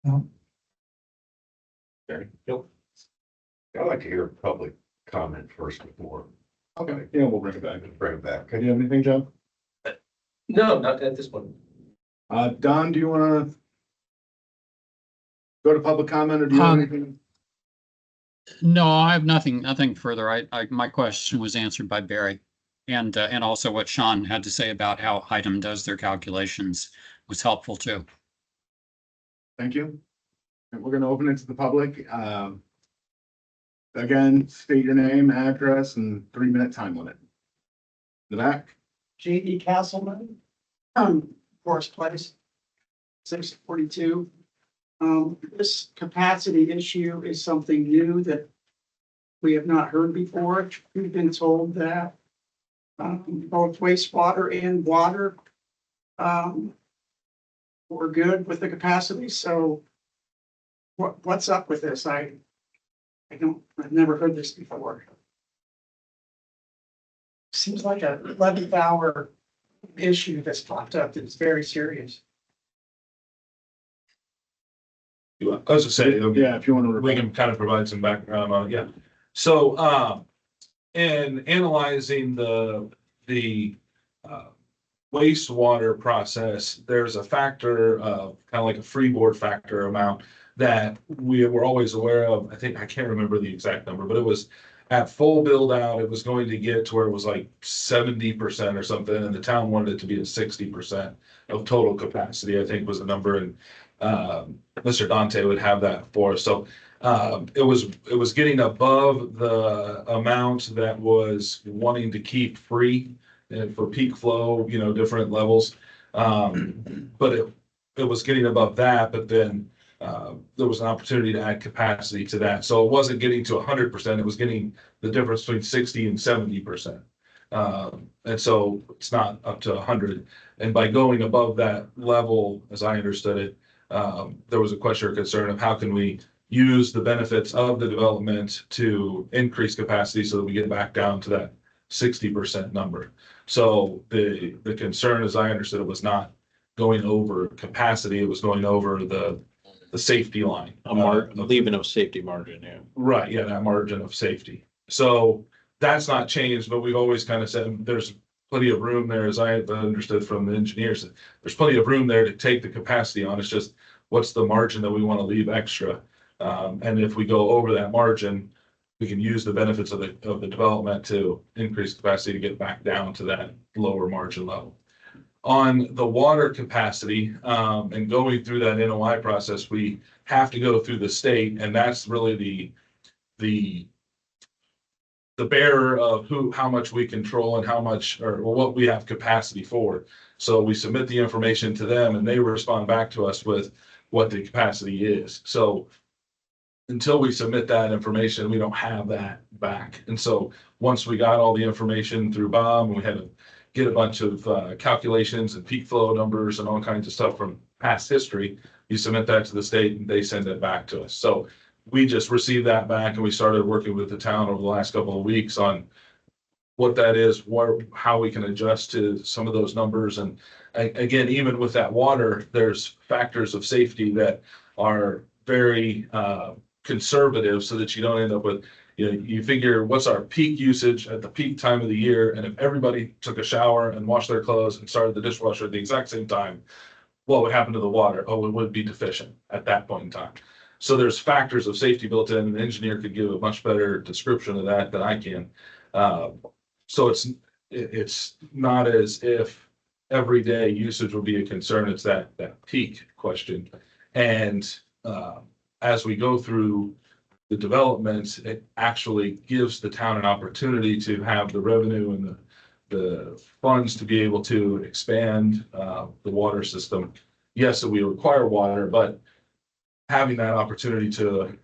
No. Barry? Nope. I'd like to hear public comment first before. Okay, yeah, we'll bring it back. Bring it back. Okay, do you have anything, John? No, not at this point. Don, do you want to go to public comment or do you have Um, anything? No, I have nothing further. My question was answered by Barry. And also what Sean had to say about how Item does their calculations was helpful too. Thank you. And we're gonna open it to the public. Again, state your name, address, and 3-minute time limit. The back? J.D. Castleman, Forest Place, 642. This capacity issue is something new that we have not heard before. We've been told that both wastewater and water were good with the capacity. So what's up with this? I've never heard this before. Seems like a 11th hour issue that's popped up that's very serious. I was gonna say, Yeah, if you want to. we can kind of provide some background on it, yeah. So, in analyzing the wastewater process, there's a factor of kind of like a freeboard factor amount that we were always aware of. I think, I can't remember the exact number, but it was at full build out, it was going to get to where it was like 70% or something, and the town wanted it to be at 60% of total capacity, I think was the number, and Mr. Dante would have that for us. So it was getting above the amount that was wanting to keep free and for peak flow, you know, different levels. But it was getting above that, but then there was an opportunity to add capacity to that. So it wasn't getting to 100%, it was getting the difference between 60 and 70%. And so it's not up to 100. And by going above that level, as I understood it, there was a question or concern of how can we use the benefits of the development to increase capacity so that we get back down to that 60% number. So the concern, as I understood it, was not going over capacity, it was going over the safety line. Leaving a safety margin, yeah. Right, yeah, that margin of safety. So that's not changed, but we've always kind of said there's plenty of room there, as I have understood from the engineers, there's plenty of room there to take the capacity on. It's just what's the margin that we want to leave extra? And if we go over that margin, we can use the benefits of the development to increase capacity to get back down to that lower margin level. On the water capacity, and going through that NOI process, we have to go through the state, and that's really the bearer of how much we control and how much or what we have capacity for. So we submit the information to them and they respond back to us with what the capacity is. So until we submit that information, we don't have that back. And so once we got all the information through Bob, we had to get a bunch of calculations and peak flow numbers and all kinds of stuff from past history. You submit that to the state and they send it back to us. So we just received that back and we started working with the town over the last couple of weeks on what that is, how we can adjust to some of those numbers. And again, even with that water, there's factors of safety that are very conservative so that you don't end up with, you know, you figure what's our peak usage at the peak time of the year. And if everybody took a shower and washed their clothes and started the dishwasher at the exact same time, what would happen to the water? Oh, it would be deficient at that point in time. So there's factors of safety built in, and the engineer could give a much better description of that than I can. So it's not as if everyday usage would be a concern. It's that peak question. And as we go through the development, it actually gives the town an opportunity to have the revenue and the funds to be able to expand the water system. Yes, we require water, but having that opportunity to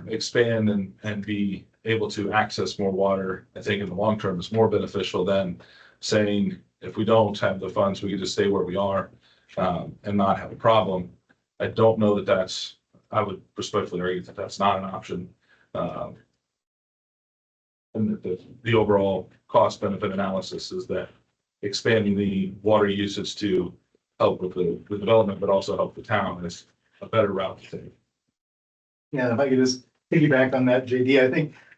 expand and be able to access more water, I think in the long term is more beneficial than saying If we don't have the funds, we could just stay where we are, and not have a problem. I don't know that that's, I would respectfully argue that that's not an option. And that the overall cost benefit analysis is that expanding the water usage to help with the development, but also help the town is a better route to take. Yeah, if I could just piggyback on that, JD,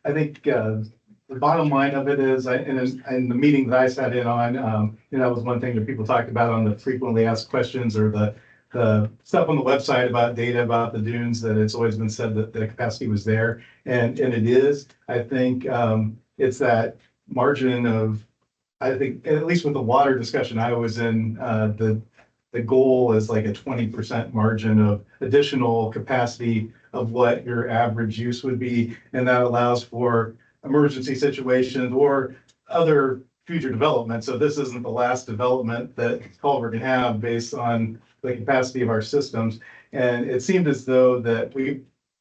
I think the bottom line of it is, in the meeting that I sat in on, that was one thing that people talked about on the frequently asked questions, or the stuff on the website about data about the dunes, that it's always been said that the capacity was there, and it is. I think it's that margin of, I think, at least with the water discussion I was in, the goal is like a 20% margin of additional capacity of what your average use would be. And that allows for emergency situations or other future development. So this isn't the last development that Culver can have based on the capacity of our systems. And it seemed as though that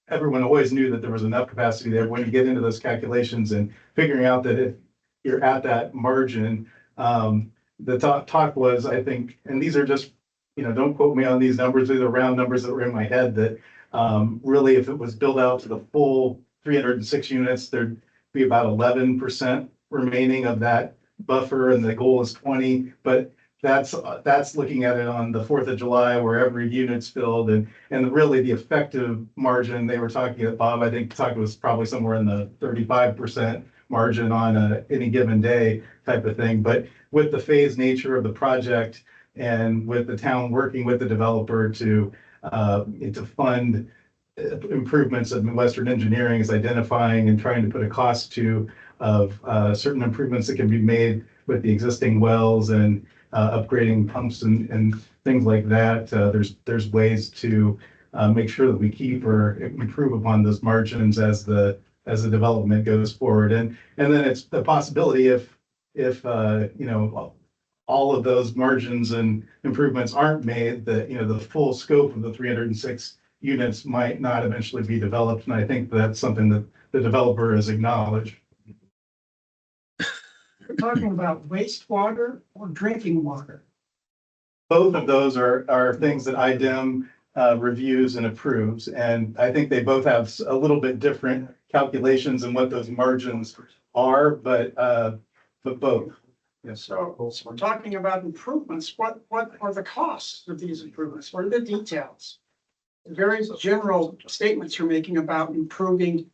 everyone always knew that there was enough capacity there. When you get into those calculations and figuring out that if you're at that margin, the talk was, I think, and these are just, don't quote me on these numbers, these are round numbers that were in my head, that really, if it was built out to the full 306 units, there'd be about 11% remaining of that buffer, and the goal is 20. But that's looking at it on the 4th of July, where every unit's filled, and really the effective margin they were talking about, Bob, I think talked was probably somewhere in the 35% margin on any given day type of thing. But with the phase nature of the project, and with the town working with the developer to fund improvements that Western Engineering is identifying and trying to put a cost to, of certain improvements that can be made with the existing wells and upgrading pumps and things like that. There's ways to make sure that we keep or improve upon those margins as the development goes forward. And then it's the possibility if all of those margins and improvements aren't made, that, the full scope of the 306 units might not eventually be developed. And I think that's something that the developer has acknowledged. We're talking about wastewater or drinking water. Both of those are things that IDEM reviews and approves. And I think they both have a little bit different calculations and what those margins are, but both. Yes. So we're talking about improvements. What are the costs of these improvements? What are the details? The very general statements you're making about improving.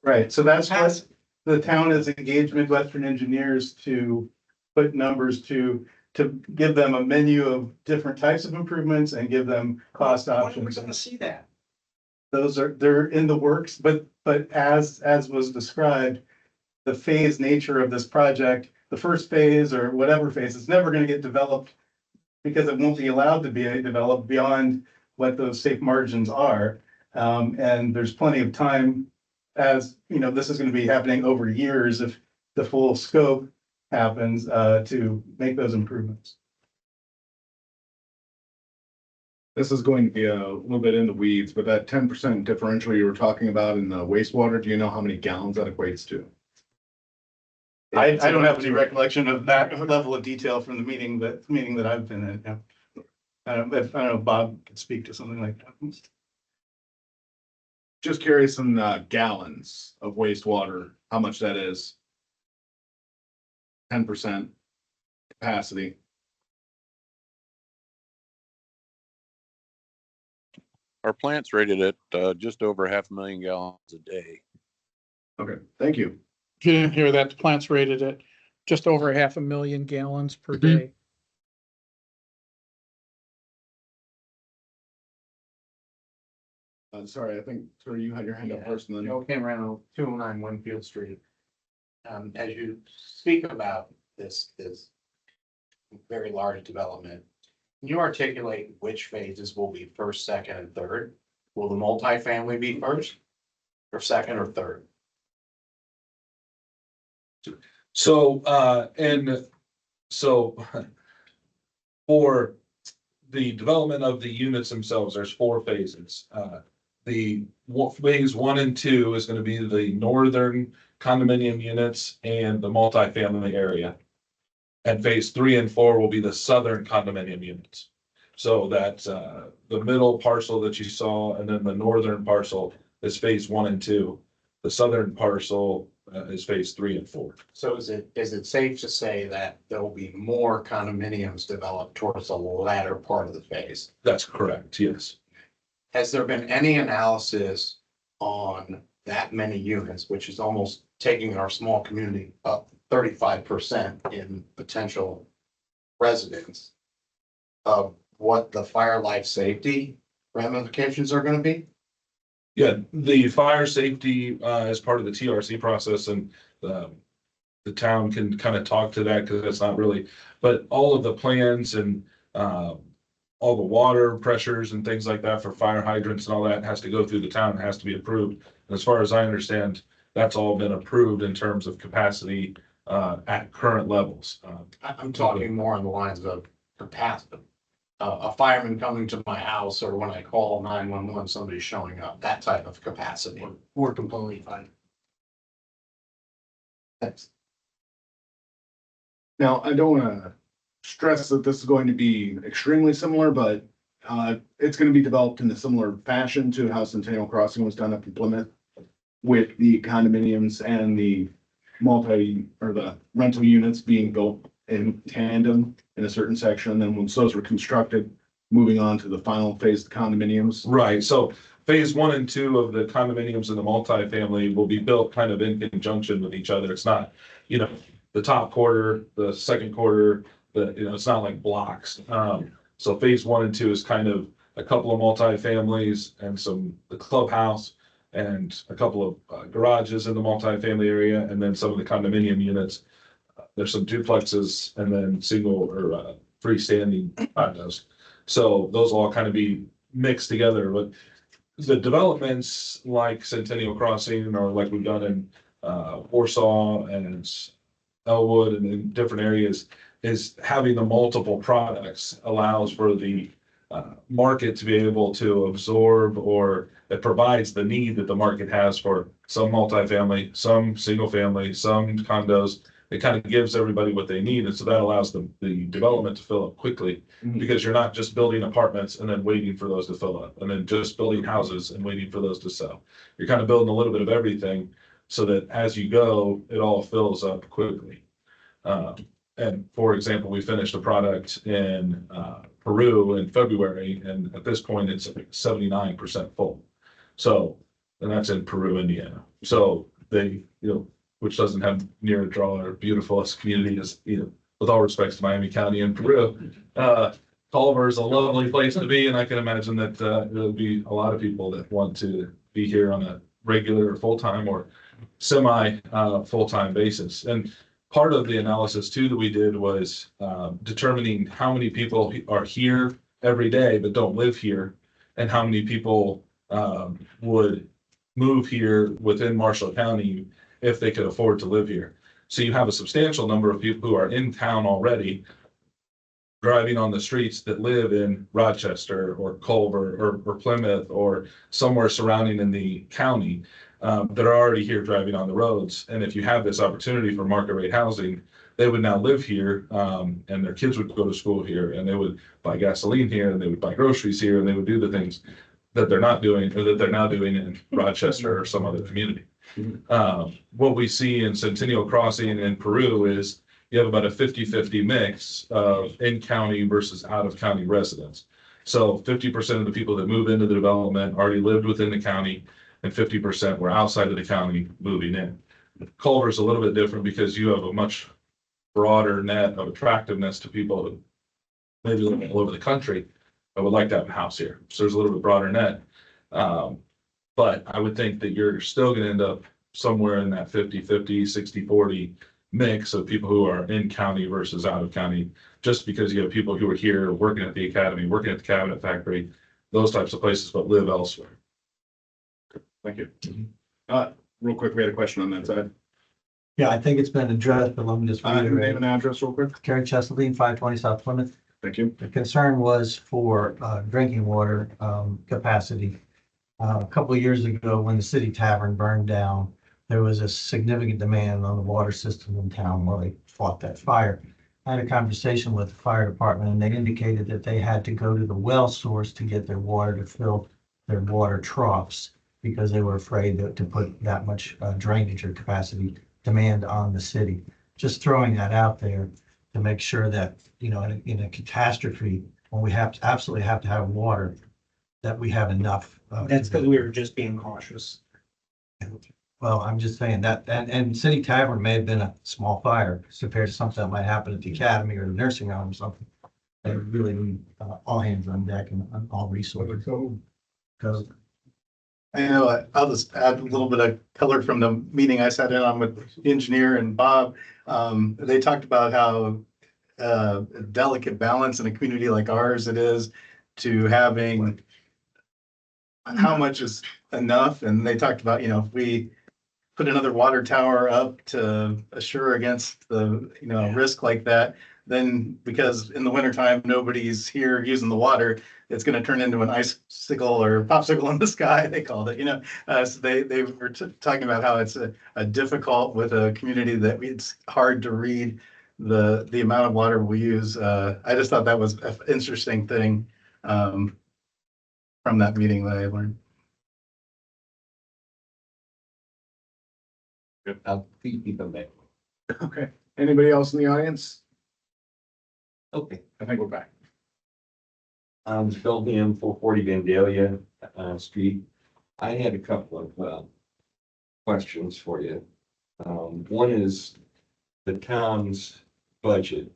Right, so that's what the town is engaged with Western Engineers to put numbers to give them a menu of different types of improvements and give them cost options. When are we gonna see that? They're in the works, but as was described, the phase nature of this project, the first phase or whatever phase, it's never gonna get developed because it won't be allowed to be developed beyond what those safe margins are. And there's plenty of time, as this is gonna be happening over years if the full scope happens, to make those improvements. This is going to be a little bit in the weeds, but that 10% differential you were talking about in the wastewater, do you know how many gallons that equates to? I don't have any recollection of that level of detail from the meeting that I've been in. Yeah. I don't know if Bob could speak to something like that. Just curious in gallons of wastewater, how much that is. 10% capacity. Our plant's rated at just over 500,000 gallons a day. Okay, thank you. If you didn't hear that, the plant's rated at just over 500,000 gallons per day. Sorry, I think, sir, you had your hand up first and then. Joe Cameron, 209 Winfield Street. As you speak about this very large development, can you articulate which phases will be first, second, and third? Will the multifamily be first, or second, or third? So, for the development of the units themselves, there's 4 phases. Phase 1 and 2 is going to be the northern condominium units and the multifamily area. And phase 3 and 4 will be the southern condominium units. So that, the middle parcel that you saw, and then the northern parcel is phase 1 and 2. The southern parcel is phase 3 and 4. So is it safe to say that there will be more condominiums developed towards the latter part of the phase? That's correct, yes. Has there been any analysis on that many units, which is almost taking our small community up 35% in potential residents, of what the fire life safety ramifications are going to be? Yeah, the fire safety is part of the TRC process, and the town can kind of talk to that because it's not really, but all of the plans and all the water pressures and things like that for fire hydrants and all that has to go through the town, has to be approved. And as far as I understand, that's all been approved in terms of capacity at current levels. I'm talking more on the lines of capacity. A fireman coming to my house, or when I call 911, somebody's showing up, that type of capacity. We're completely fine. Thanks. Now, I don't want to stress that this is going to be extremely similar, but it's going to be developed in a similar fashion to how Centennial Crossing was done up in Plymouth, with the condominiums and the the rental units being built in tandem in a certain section. Then once those were constructed, moving on to the final phase of the condominiums. Right, so phase 1 and 2 of the condominiums and the multifamily will be built kind of in conjunction with each other. It's not, the top quarter, the second quarter, it's not like blocks. So phase 1 and 2 is kind of a couple of multifamilies and the clubhouse and a couple of garages in the multifamily area, and then some of the condominium units. There's some duplexes and then single or freestanding condos. So those will all kind of be mixed together, but the developments like Centennial Crossing, or like we've done in Warsaw and Elwood and in different areas, is having the multiple products allows for the market to be able to absorb, or it provides the need that the market has for some multifamily, some single family, some condos. It kind of gives everybody what they need. And so that allows the development to fill up quickly, because you're not just building apartments and then waiting for those to fill up, and then just building houses and waiting for those to sell. You're kind of building a little bit of everything so that as you go, it all fills up quickly. And for example, we finished a product in Peru in February, and at this point it's 79% full. So, and that's in Peru, Indiana. So they, which doesn't have near a draw or beautiful as community as, with all respects to Miami County and Peru. Culver is a lovely place to be, and I can imagine that there'll be a lot of people that want to be here on a regular or full-time or semi full-time basis. And part of the analysis too that we did was determining how many people are here every day but don't live here, and how many people would move here within Marshall County if they could afford to live here. So you have a substantial number of people who are in town already, driving on the streets, that live in Rochester or Culver or Plymouth or somewhere surrounding in the county, that are already here driving on the roads. And if you have this opportunity for market rate housing, they would now live here, and their kids would go to school here, and they would buy gasoline here, and they would buy groceries here, and they would do the things that they're not doing, or that they're now doing in Rochester or some other community. What we see in Centennial Crossing in Peru is you have about a 50-50 mix of in-county versus out-of-county residents. So 50% of the people that move into the development already lived within the county, and 50% were outside of the county moving in. Culver's a little bit different because you have a much broader net of attractiveness to people who maybe live all over the country but would like to have a house here. So there's a little bit broader net. But I would think that you're still going to end up somewhere in that 50-50, 60-40 mix of people who are in county versus out of county, just because you have people who are here working at the academy, working at the cabinet factory, those types of places, but live elsewhere. Thank you. Real quick, we had a question on that side. Yeah, I think it's been addressed, but let me just Name reiterate. and address real quick. Terry Cheseline, 520 South Plymouth. Thank you. The concern was for drinking water capacity. A couple of years ago, when the city tavern burned down, there was a significant demand on the water system in town while they fought that fire. I had a conversation with the fire department and they indicated that they had to go to the well source to get their water to fill their water troughs because they were afraid to put that much drainage or capacity demand on the city. Just throwing that out there to make sure that, you know, in a catastrophe, when we have to absolutely have to have water, that we have enough. That's because we were just being cautious. Well, I'm just saying that, and City Tavern may have been a small fire compared to something that might happen at the academy or the nursing home or something. They really need all hands on deck and all resources. Code. I know, I'll just add a little bit of color from the meeting I sat in on with the engineer and Bob. They talked about how delicate balance in a community like ours it is to having how much is enough. And they talked about, you know, if we put another water tower up to assure against the, you know, risk like that, then because in the wintertime, nobody's here using the water, it's going to turn into an icicle or popsicle in the sky, they called it, you know. So they were talking about how it's a difficult with a community that it's hard to read the amount of water we use. I just thought that was an interesting thing from that meeting that I learned. I'll keep them back. Okay. Anybody else in the audience? Okay. I think we're back. Phil Ham, 440 Vandalia Street. I had a couple of questions for you. One is the town's budget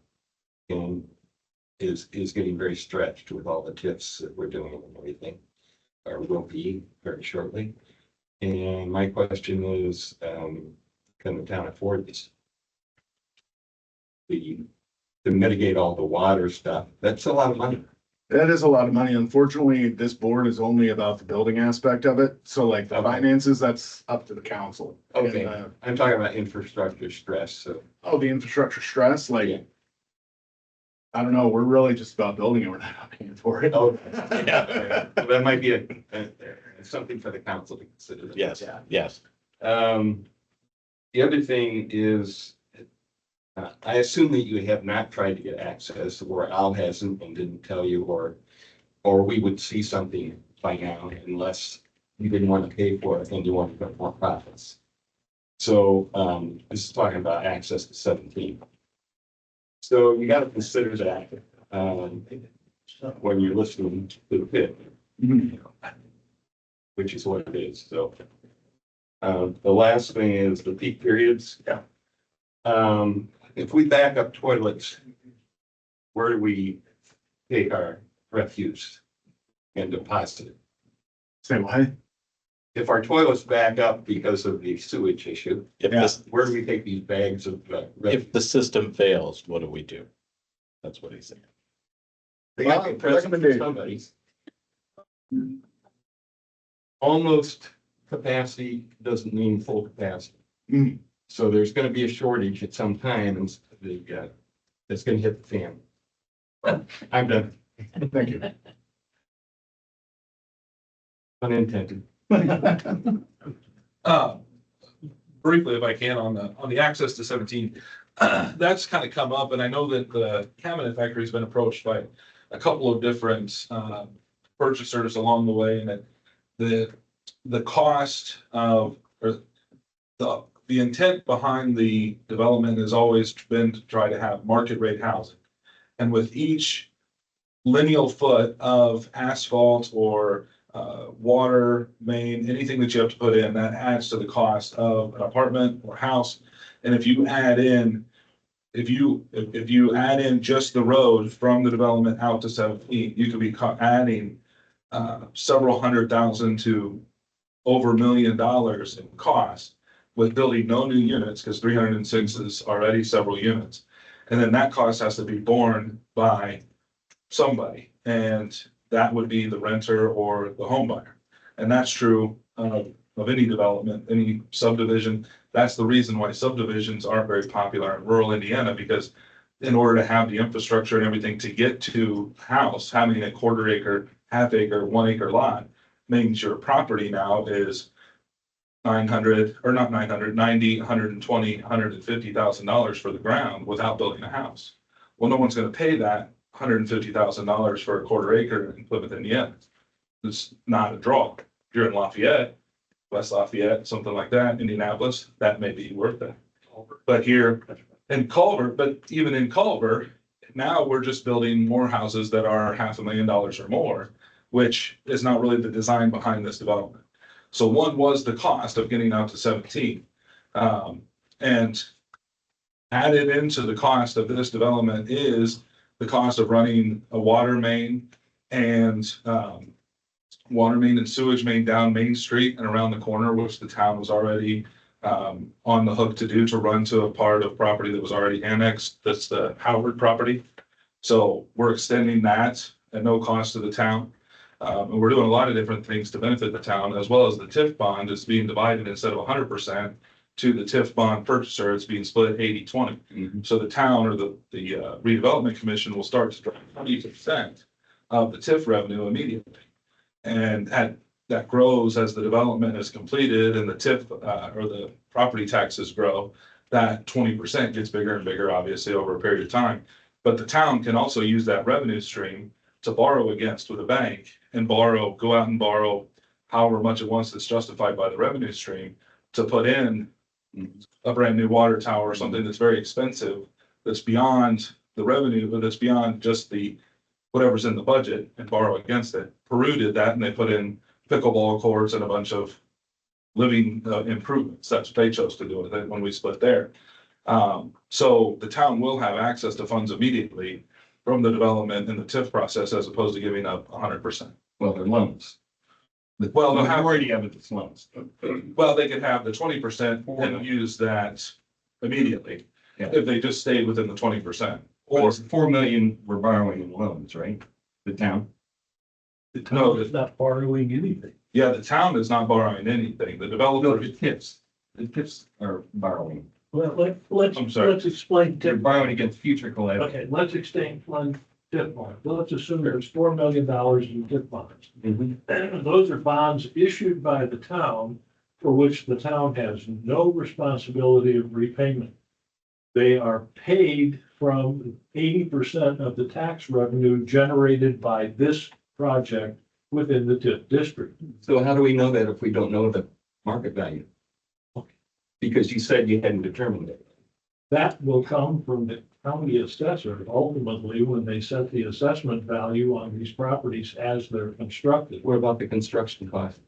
and is getting very stretched with all the TIFs that we're doing and everything, or will be very shortly. And my question is, can the town afford this? To mitigate all the water stuff, that's a lot of money. That is a lot of money. Unfortunately, this board is only about the building aspect of it. So like the finances, that's up to the council. Okay, And, I'm talking about infrastructure stress, so. oh, the infrastructure stress, like, I don't know, we're really just about building it. We're not paying for it. Oh, yeah, well, that might be something for the council to consider. Yes, yes. The other thing is, I assume that you have not tried to get access, or Al hasn't and didn't tell you, or we would see something by now unless you didn't want to pay for it and you want to get more profits. So, this is talking about access to 17. So you got to consider that, when you're listening to the pit, which is what it is, so. The last thing is the peak periods. Yeah. If we back up toilets, where do we take our refuse and deposit it? Say what? If our toilets back up because of the sewage issue, where do we take these bags of If the system fails, what do we do? That's what he's saying. They got to be present for somebody. Almost capacity doesn't mean full capacity. So there's gonna be a shortage at some time and it's gonna hit the fan. I'm done. Thank you. Unintended. Briefly, if I can, on the access to 17, that's kind of come up, and I know that the cabinet factory has been approached by a couple of different purchasers along the way, and that the cost of, or the intent behind the development has always been to try to have market rate housing. And with each lineal foot of asphalt or water main, anything that you have to put in, that adds to the cost of an apartment or house. And if you add in, if you add in just the road from the development out to 17, you could be adding several $100,000 to over $1 million in cost with building no new units, because 306 is already several units. And then that cost has to be borne by somebody, and that would be the renter or the home buyer. And that's true of any development, any subdivision. That's the reason why subdivisions aren't very popular in rural Indiana, because in order to have the infrastructure and everything to get to house, having a quarter acre, half acre, 1 acre lot means your property now is 900, or not 900, 90, 120, $150,000 for the ground without building a house. Well, no one's gonna pay that $150,000 for a quarter acre in Plymouth, Indiana. It's not a draw. If you're in Lafayette, West Lafayette, something like that, Indianapolis, that may be worth it. But here in Culver, but even in Culver, now we're just building more houses that are $500,000 or more, which is not really the design behind this development. So one was the cost of getting out to 17. And added into the cost of this development is the cost of running a water main and sewage main down Main Street and around the corner, which the town was already on the hook to do, to run to a part of property that was already annexed. That's the Howard property. So we're extending that at no cost to the town. And we're doing a lot of different things to benefit the town, as well as the TIF bond is being divided instead of 100% to the TIF bond purchaser. It's being split 80-20. So the town or the redevelopment commission will start to drive 20% of the TIF revenue immediately. And that grows as the development is completed and the TIF or the property taxes grow. That 20% gets bigger and bigger, obviously, over a period of time. But the town can also use that revenue stream to borrow against with a bank and go out and borrow however much it wants that's justified by the revenue stream to put in a brand new water tower or something that's very expensive, that's beyond the revenue, but that's beyond just the whatever's in the budget, and borrow against it. Peru did that, and they put in pickleball courts and a bunch of living improvements. That's what they chose to do with it when we split there. So the town will have access to funds immediately from the development and the TIF process, as opposed to giving up 100%. Well, they're loans. Well, they'll have, Majority of it is loans. well, they could have the 20% and use that immediately Yeah. if they just stayed within the 20%. Or 4 million we're borrowing in loans, right? The town. The town is not borrowing anything. Yeah, the town is not borrowing anything. The No, developer, the TIFs. The TIFs are borrowing. Well, let's I'm sorry. explain They're TIF. borrowing against future collateral. Okay, let's explain one TIF bond. Let's assume there's $4 million in TIF bonds. Those are bonds issued by the town for which the town has no responsibility of repayment. They are paid from 80% of the tax revenue generated by this project within the TIF district. So how do we know that if we don't know the market value? Because you said you hadn't determined it. That will come from the county assessor ultimately when they set the assessment value on these properties as they're constructed. What about the construction cost?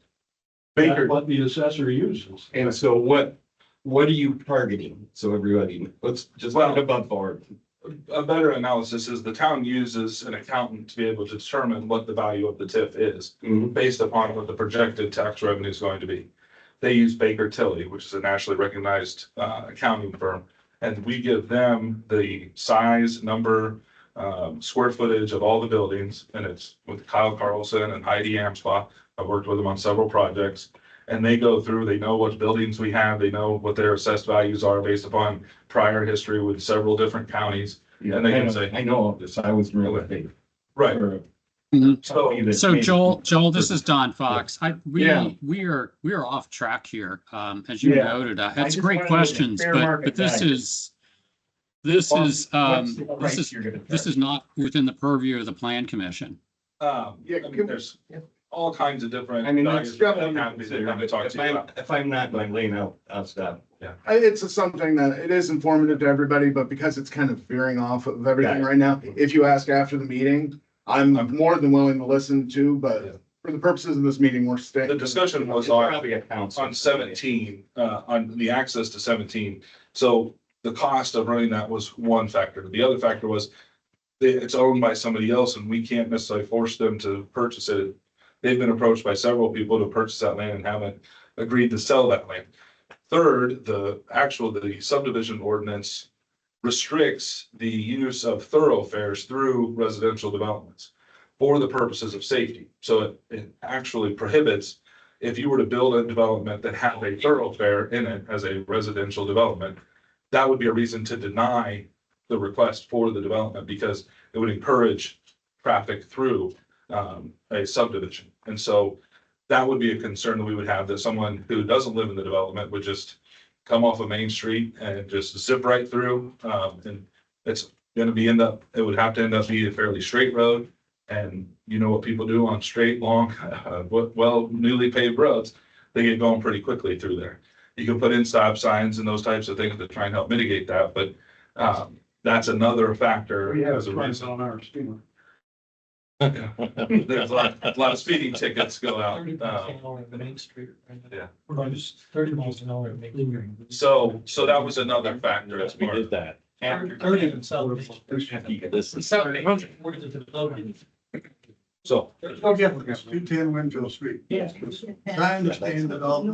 That's what the assessor uses. And so what are you targeting? So everybody, let's just Well- put above board. a better analysis is the town uses an accountant to be able to determine what the value of the TIF is based upon what the projected tax revenue is going to be. They use Baker Tilly, which is a nationally recognized accounting firm. And we give them the size, number, square footage of all the buildings. And it's with Kyle Carlson and Heidi Amspa. I've worked with them on several projects. And they go through, they know what buildings we have, they know what their assessed values are based upon prior history with several different counties. And they can say, I know all this. I was real estate. right. So Joel, this is Don Fox. Yeah. We are off track here. As you Yeah. noted, I it's just great wanted to get questions, fair but market this value. is What's the price you're gonna this is not within the purview of the plan commission. I mean, there's all kinds of different. I mean, values that's that have to be- have to talk to you about. if I'm not by lane, I'll stop. It's something that it is informative to everybody, but because it's kind of veering off of everything right now, if you ask after the meeting, I'm more than willing to listen to, but for the purposes of this meeting, we're staying. The discussion was It's on probably a council. 17, on the access to 17. So the cost of running that was one factor. The other factor was it's owned by somebody else and we can't necessarily force them to purchase it. They've been approached by several people to purchase that land and haven't agreed to sell that land. Third, the subdivision ordinance restricts the use of thoroughfares through residential developments for the purposes of safety. So it actually prohibits, if you were to build a development that had a thoroughfare in it as a residential development, that would be a reason to deny the request for the development because it would encourage traffic through a subdivision. And so that would be a concern that we would have, that someone who doesn't live in the development would just come off of Main Street and just zip right through. And it's it would have to end up being a fairly straight road. And you know what people do on straight, long, well, newly paved roads, they get going pretty quickly through there. You can put in stop signs and those types of things to try and help mitigate that, but that's another factor. We have as a trucks reason. on our steamer. There's a lot of speeding tickets go out. Main Street. Yeah. Or just 30 miles an hour. So that was another factor as We far did as that. After 30 and so. This is, so. There's no difference, 210 Winfield Street. Yes. I understand that all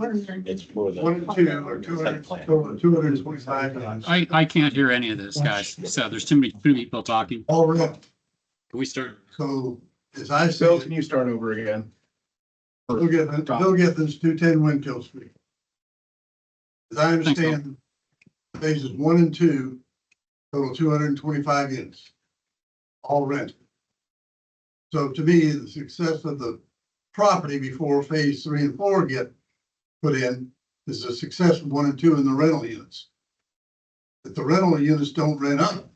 it's for the. 1 and 2 are 225 units. I can't hear any of this, guys. So there's too many people talking. All right, Can we start? so as I Bill, said, can you start over again? Bill Githens, 210 Winfield Street. As I understand, phases 1 and 2, total 225 units, all rented. So to me, the success of the property before phase 3 and 4 get put in is the success of 1 and 2 in the rental units. If the rental units don't rent up,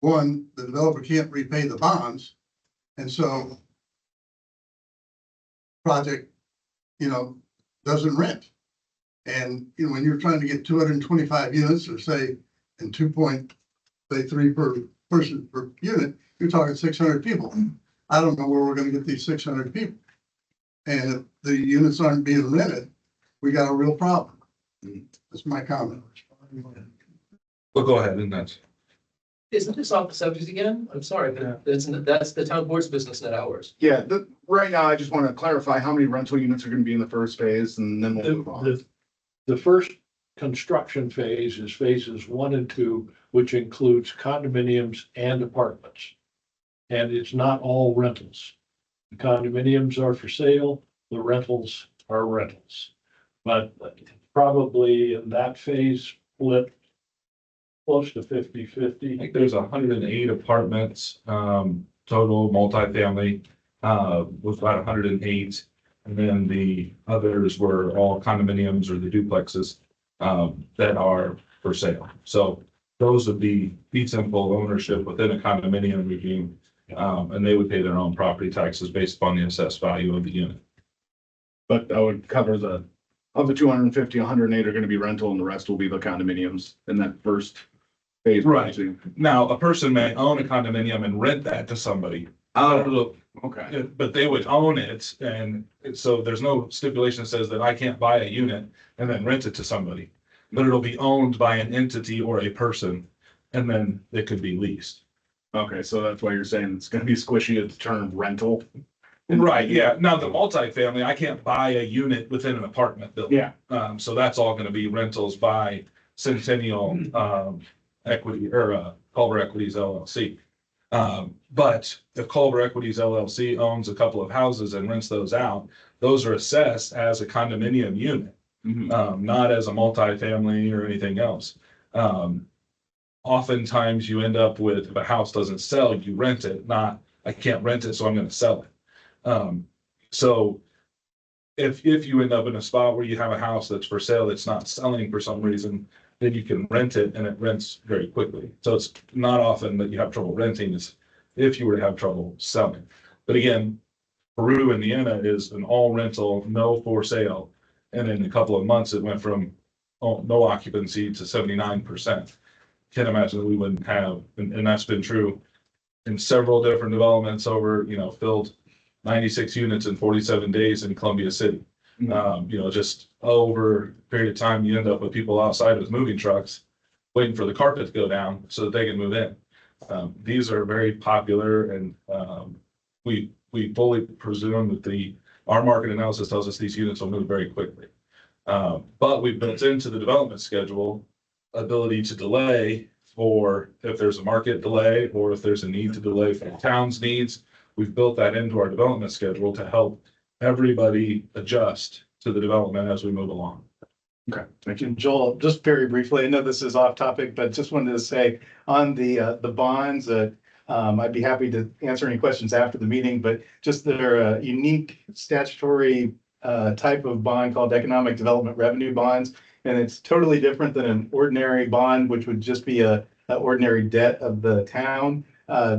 one, the developer can't repay the bonds, and so project, doesn't rent. And, when you're trying to get 225 units or say, and 3 per person per unit, you're talking 600 people. I don't know where we're gonna get these 600 people. And if the units aren't being rented, we got a real problem. That's my comment. Well, go ahead, and that's. Isn't this off the subject again? I'm sorry, but that's the town board's business, not ours. Yeah, right now, I just want to clarify how many rental units are going to be in the first phase and then we'll move on. The first construction phase is phases 1 and 2, which includes condominiums and apartments. And it's not all rentals. The condominiums are for sale, the rentals are rentals. But probably in that phase split close to 50-50. I think there's 108 apartments, total multifamily, was about 108. And then the others were all condominiums or the duplexes, that are for sale. So those would be fee simple ownership within a condominium regime. And they would pay their own property taxes based upon the assessed value of the unit. But that would cover of the 250, 108 are going to be rental and the rest will be the condominiums in that first phase. Right. Now, a person may own a condominium and rent that to somebody. Oh, okay. But they would own it, and so there's no stipulation that says that I can't buy a unit and then rent it to somebody. But it'll be owned by an entity or a person, and then it could be leased. Okay, so that's why you're saying it's going to be squishy at the term rental. Right, yeah. Now, the multifamily, I can't buy a unit within an apartment building. Yeah. So that's all gonna be rentals by Centennial, Equity, or, Culver Equities LLC. But if Culver Equities LLC owns a couple of houses and rents those out, those are assessed as a condominium unit, not as a multifamily or anything else. Oftentimes you end up with, if a house doesn't sell, you rent it, not, I can't rent it, so I'm gonna sell it. So if you end up in a spot where you have a house that's for sale, that's not selling for some reason, then you can rent it and it rents very quickly. So it's not often that you have trouble renting, it's if you were to have trouble selling. But again, Peru, Indiana is an all rental, no for sale. And in a couple of months, it went from no occupancy to 79%. Can't imagine that we wouldn't have, and that's been true in several different developments over, filled 96 units in 47 days in Columbia City. Just over a period of time, you end up with people outside with moving trucks waiting for the carpet to go down so that they can move in. These are very popular, and we fully presume that our market analysis tells us these units will move very quickly. But we've built into the development schedule ability to delay for if there's a market delay or if there's a need to delay for the town's needs. We've built that into our development schedule to help everybody adjust to the development as we move along. Okay, thank you. Joel, just very briefly, I know this is off topic, but just wanted to say on the bonds, I'd be happy to answer any questions after the meeting, but just they're a unique statutory type of bond called economic development revenue bonds. And it's totally different than an ordinary bond, which would just be a ordinary debt of the town.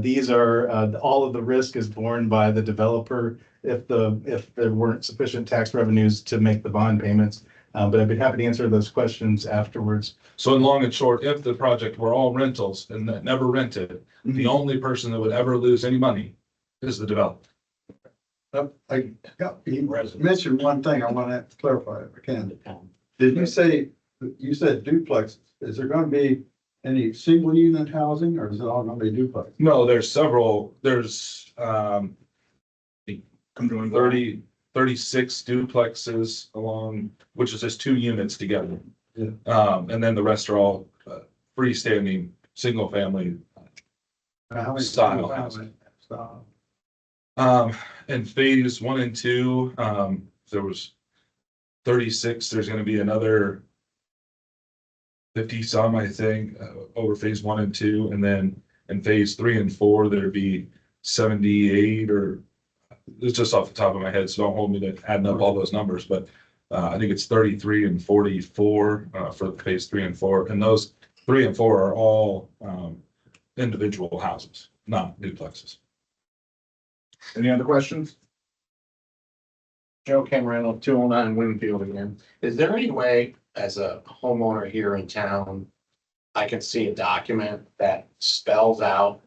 These are, all of the risk is borne by the developer if there weren't sufficient tax revenues to make the bond payments. But I'd be happy to answer those questions afterwards. So in long and short, if the project were all rentals and that never rented, the only person that would ever lose any money is the developer. You mentioned one thing I want to clarify if I can. Did you say, you said duplexes? Is there going to be any single unit housing or is it all going to be duplex? No, there's several, there's 36 duplexes along, which is just 2 units together. Yeah. And then the rest are all freestanding, single family How many style single housing. family style? And phase 1 and 2, there was 36, there's gonna be another 50 some, I think, over phase 1 and 2, and then in phase 3 and 4, there'd be 78 or it's just off the top of my head, so don't hold me to adding up all those numbers, but I think it's 33 and 44 for phase 3 and 4, and those 3 and 4 are all individual houses, not duplexes. Any other questions? Joe Camarano, 209 Winfield again. Is there any way, as a homeowner here in town, I can see a document that spells out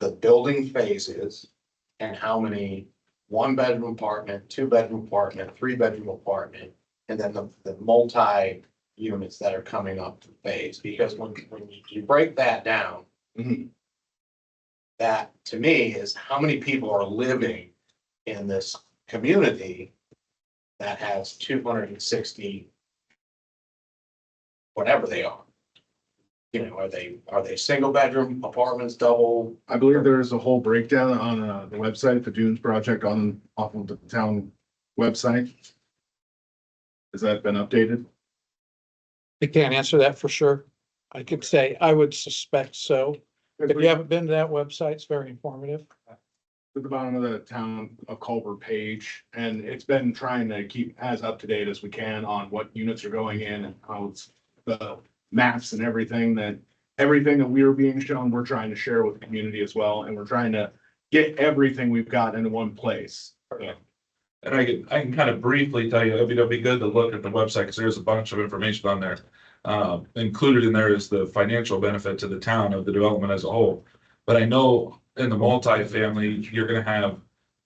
the building phases and how many 1-bedroom apartment, 2-bedroom apartment, 3-bedroom apartment, and then the multi units that are coming up to phase? Because when you break that down, that to me is how many people are living in this community that has 260, whatever they are. You know, are they single bedroom apartments, double? I believe there's a whole breakdown on the website, the Dunes Project off of the town website. Has that been updated? I can't answer that for sure. I could say, I would suspect so. If you haven't been to that website, it's very informative. At the bottom of the town of Culver page, and it's been trying to keep as up to date as we can on what units are going in and how it's the maps and everything that we are being shown, we're trying to share with the community as well, and we're trying to get everything we've got into one place. And I can kind of briefly tell you, it'll be good to look at the website because there's a bunch of information on there. Included in there is the financial benefit to the town of the development as a whole. But I know in the multifamily, you're gonna have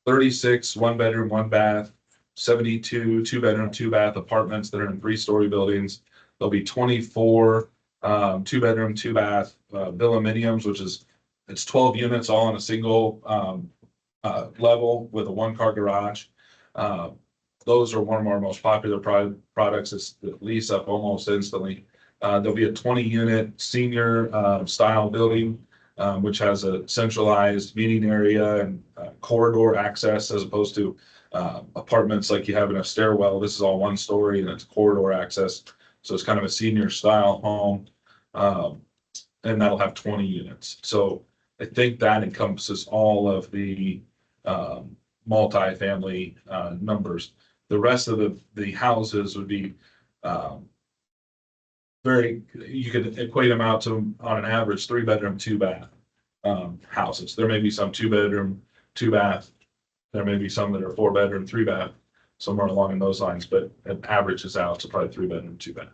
36 1-bedroom, 1-bath, 72 2-bedroom, 2-bath apartments that are in 3-story buildings. There'll be 24 2-bedroom, 2-bath villaminiums, which is it's 12 units all on a single level with a 1-car garage. Those are one of our most popular products. It's lease up almost instantly. There'll be a 20-unit senior style building, which has a centralized meeting area and corridor access as opposed to apartments like you have in a stairwell. This is all 1 story and it's corridor access. So it's kind of a senior style home. And that'll have 20 units. So I think that encompasses all of the multifamily numbers. The rest of the houses would be you could equate them out to on an average 3-bedroom, 2-bath houses. There may be some 2-bedroom, 2-bath. There may be some that are 4-bedroom, 3-bath, somewhere along those lines, but it averages out to probably 3-bedroom, 2-bath.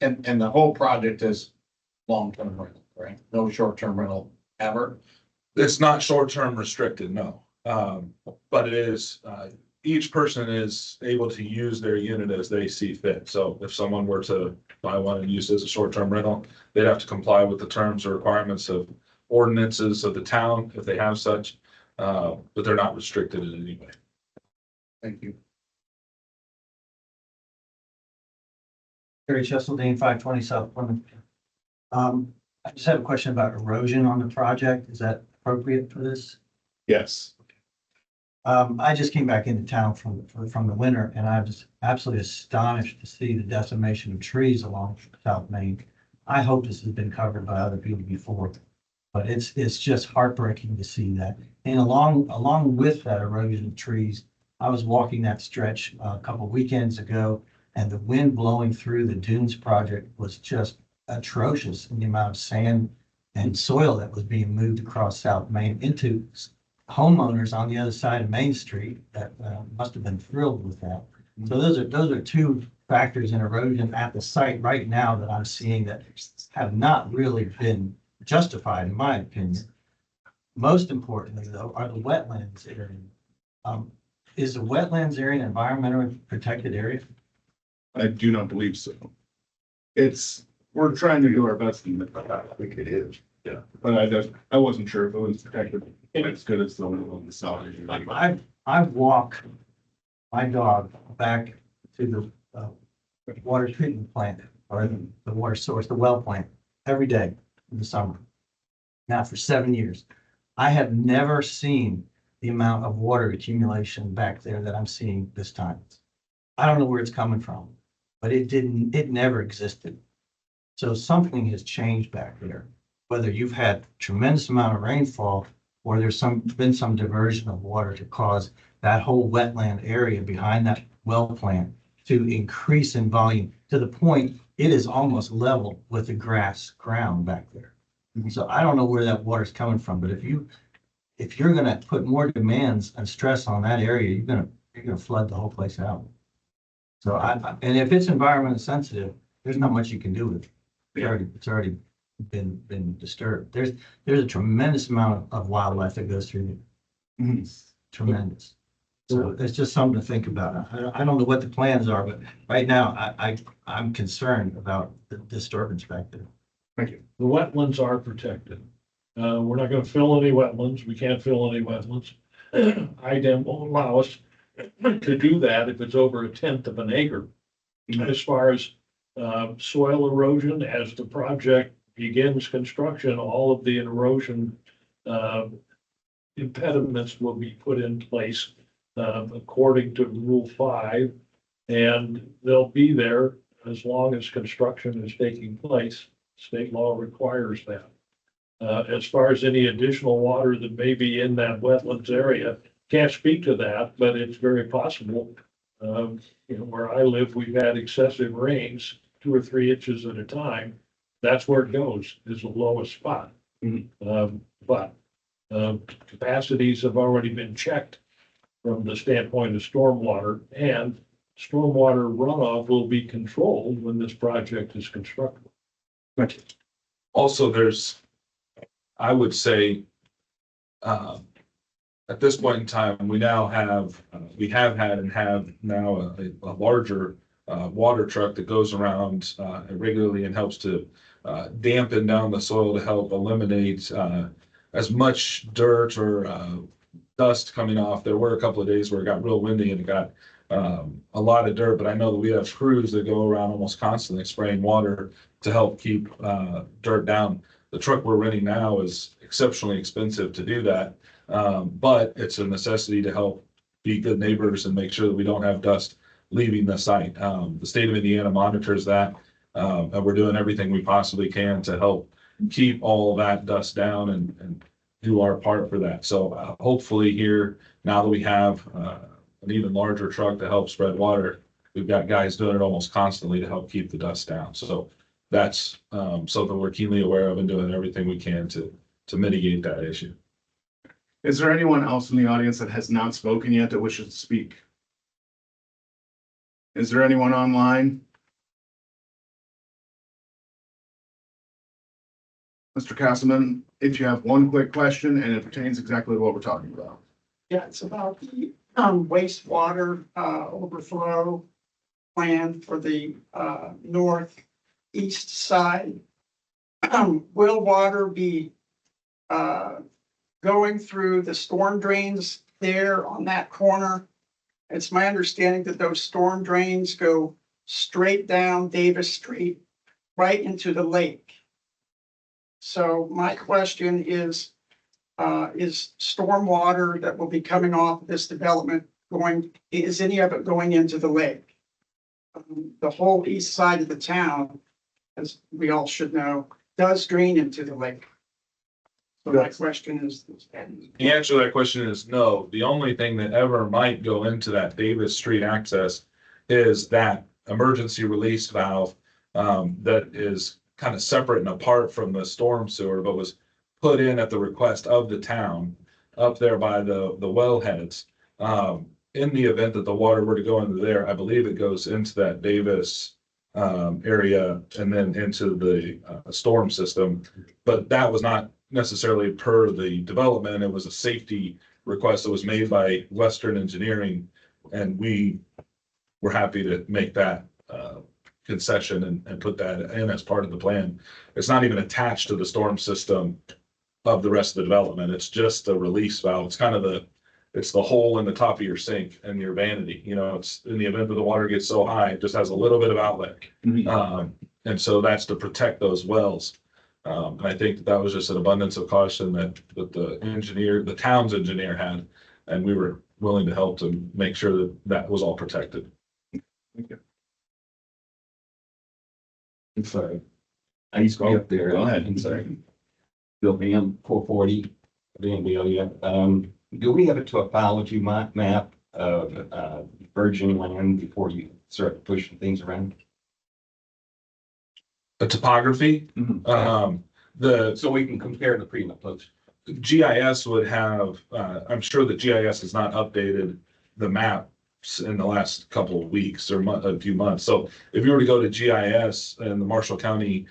And the whole project is long-term rental, right? No short-term rental ever? It's not short-term restricted, no. But it is, each person is able to use their unit as they see fit. So if someone were to buy one and use it as a short-term rental, they'd have to comply with the terms or requirements of ordinances of the town if they have such, but they're not restricted in any way. Thank you. Terry Cheseldine, 520 South Plymouth. I just have a question about erosion on the project. Is that appropriate for this? Yes. I just came back into town from the winter and I was absolutely astonished to see the decimation of trees along South Main. I hope this has been covered by other people before, but it's just heartbreaking to see that. And along with that erosion of trees, I was walking that stretch a couple weekends ago and the wind blowing through the Dunes project was just atrocious in the amount of sand and soil that was being moved across South Main into homeowners on the other side of Main Street that must have been thrilled with that. So those are two factors in erosion at the site right now that I'm seeing that have not really been justified, in my opinion. Most importantly, though, are the wetlands area. Is the wetlands area an environmentally protected area? I do not believe so. We're trying to do our best in that. I think it is. Yeah. But I wasn't sure if it was protected as good as the one on the south. I've walked my dog back to the water treatment plant or the water source, the well plant, every day in the summer. Now for 7 years, I have never seen the amount of water accumulation back there that I'm seeing this time. I don't know where it's coming from, but it never existed. So something has changed back there, whether you've had tremendous amount of rainfall or there's been some diversion of water to cause that whole wetland area behind that well plant to increase in volume to the point it is almost level with the grass ground back there. So I don't know where that water's coming from, but if you're gonna put more demands and stress on that area, you're gonna flood the whole place out. So and if it's environmentally sensitive, there's not much you can do with it. It's already been disturbed. There's a tremendous amount of wildlife that goes through there. Tremendous. So it's just something to think about. I don't know what the plans are, but right now I'm concerned about the disturbance back there. Thank you. The wetlands are protected. We're not gonna fill any wetlands. We can't fill any wetlands. IDEM won't allow us to do that if it's over 1/10 of an acre. As far as soil erosion, as the project begins construction, all of the erosion impediments will be put in place according to Rule 5, and they'll be there as long as construction is taking place. State law requires that. As far as any additional water that may be in that wetlands area, can't speak to that, but it's very possible. Where I live, we've had excessive rains, 2 or 3 inches at a time. That's where it goes, is the lowest spot. But capacities have already been checked from the standpoint of stormwater, and stormwater runoff will be controlled when this project is constructed. Also, I would say, at this point in time, we have had and have now a larger water truck that goes around regularly and helps to dampen down the soil to help eliminate as much dirt or dust coming off. There were a couple of days where it got real windy and it got a lot of dirt, but I know that we have crews that go around almost constantly spraying water to help keep dirt down. The truck we're renting now is exceptionally expensive to do that, but it's a necessity to help be good neighbors and make sure that we don't have dust leaving the site. The state of Indiana monitors that, and we're doing everything we possibly can to help keep all that dust down and do our part for that. So hopefully here, now that we have an even larger truck to help spread water, we've got guys doing it almost constantly to help keep the dust down. So that's something we're keenly aware of and doing everything we can to mitigate that issue. Is there anyone else in the audience that has not spoken yet that wishes to speak? Is there anyone online? Mr. Castleman, if you have one quick question and it pertains exactly to what we're talking about. Yeah, it's about the wastewater overflow plan for the northeast side. Will water be going through the storm drains there on that corner? It's my understanding that those storm drains go straight down Davis Street, right into the lake. So my question is stormwater that will be coming off this development is any of it going into the lake? The whole east side of the town, as we all should know, does drain into the lake. So my question is. The answer to that question is no. The only thing that ever might go into that Davis Street access is that emergency release valve that is kind of separate and apart from the storm sewer, but was put in at the request of the town up there by the wellheads. In the event that the water were to go into there, I believe it goes into that Davis area and then into the storm system. But that was not necessarily per the development. It was a safety request that was made by Western Engineering. And we were happy to make that concession and put that in as part of the plan. It's not even attached to the storm system of the rest of the development. It's just a release valve. It's kind of it's the hole in the top of your sink and your vanity. You know, it's in the event that the water gets so high, it just has a little bit of outlet. And so that's to protect those wells. And I think that was just an abundance of caution that the town's engineer had, and we were willing to help to make sure that that was all protected. Thank you. I'm sorry. I used to be up there. Go ahead. I'm sorry. Bill Van 440, Van Delia. Do we have a topology map of virgin land before you start pushing things around? The topography, So we can compare the pre and the post. GIS would have, I'm sure that GIS has not updated the maps in the last couple of weeks or a few months. So if you were to go to GIS and the Marshall County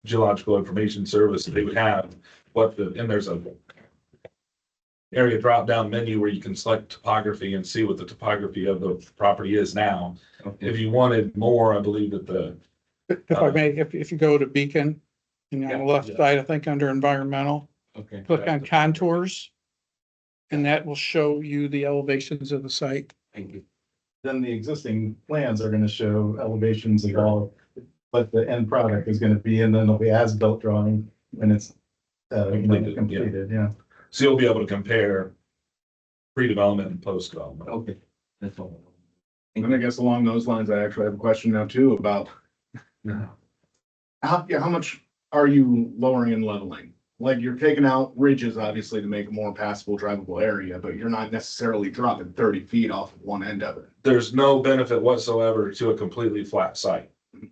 Geological Information Service, they would have and there's a area drop down menu where you can select topography and see what the topography of the property is now. If you wanted more, I believe that If I may, if you go to Beacon, and on the left side, I think under environmental, Okay. click on contours. And that will show you the elevations of the site. Thank you. Then the existing plans are gonna show elevations of all, what the end product is gonna be, and then there'll be as-built drawing when it's completed, yeah. So you'll be able to compare pre-development and post-development. Okay, that's all. And I guess along those lines, I actually have a question now too about how much are you lowering and leveling? Like you're taking out ridges, obviously, to make a more passable, drivable area, but you're not necessarily dropping 30 feet off of one end of it. There's no benefit whatsoever to a completely flat site.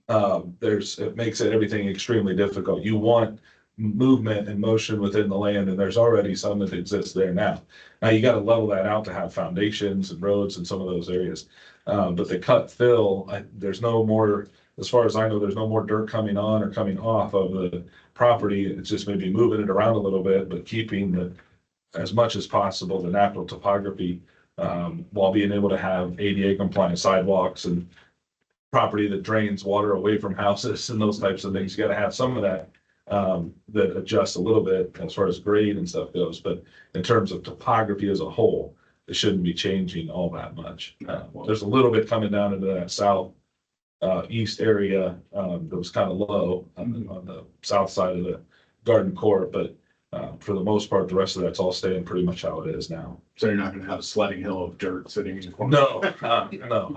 It makes everything extremely difficult. You want movement and motion within the land, and there's already some that exists there now. Now you got to level that out to have foundations and roads in some of those areas. But the cut fill, there's no more, as far as I know, there's no more dirt coming on or coming off of the property. It's just maybe moving it around a little bit, but keeping as much as possible, the natural topography, while being able to have ADA compliant sidewalks and property that drains water away from houses and those types of things. You got to have some of that that adjusts a little bit as far as grade and stuff goes. But in terms of topography as a whole, it shouldn't be changing all that much. There's a little bit coming down into that south east area that was kind of low on the south side of the garden court, but for the most part, the rest of that's all staying pretty much how it is now. So you're not gonna have a sledding hill of dirt sitting in the corner? No,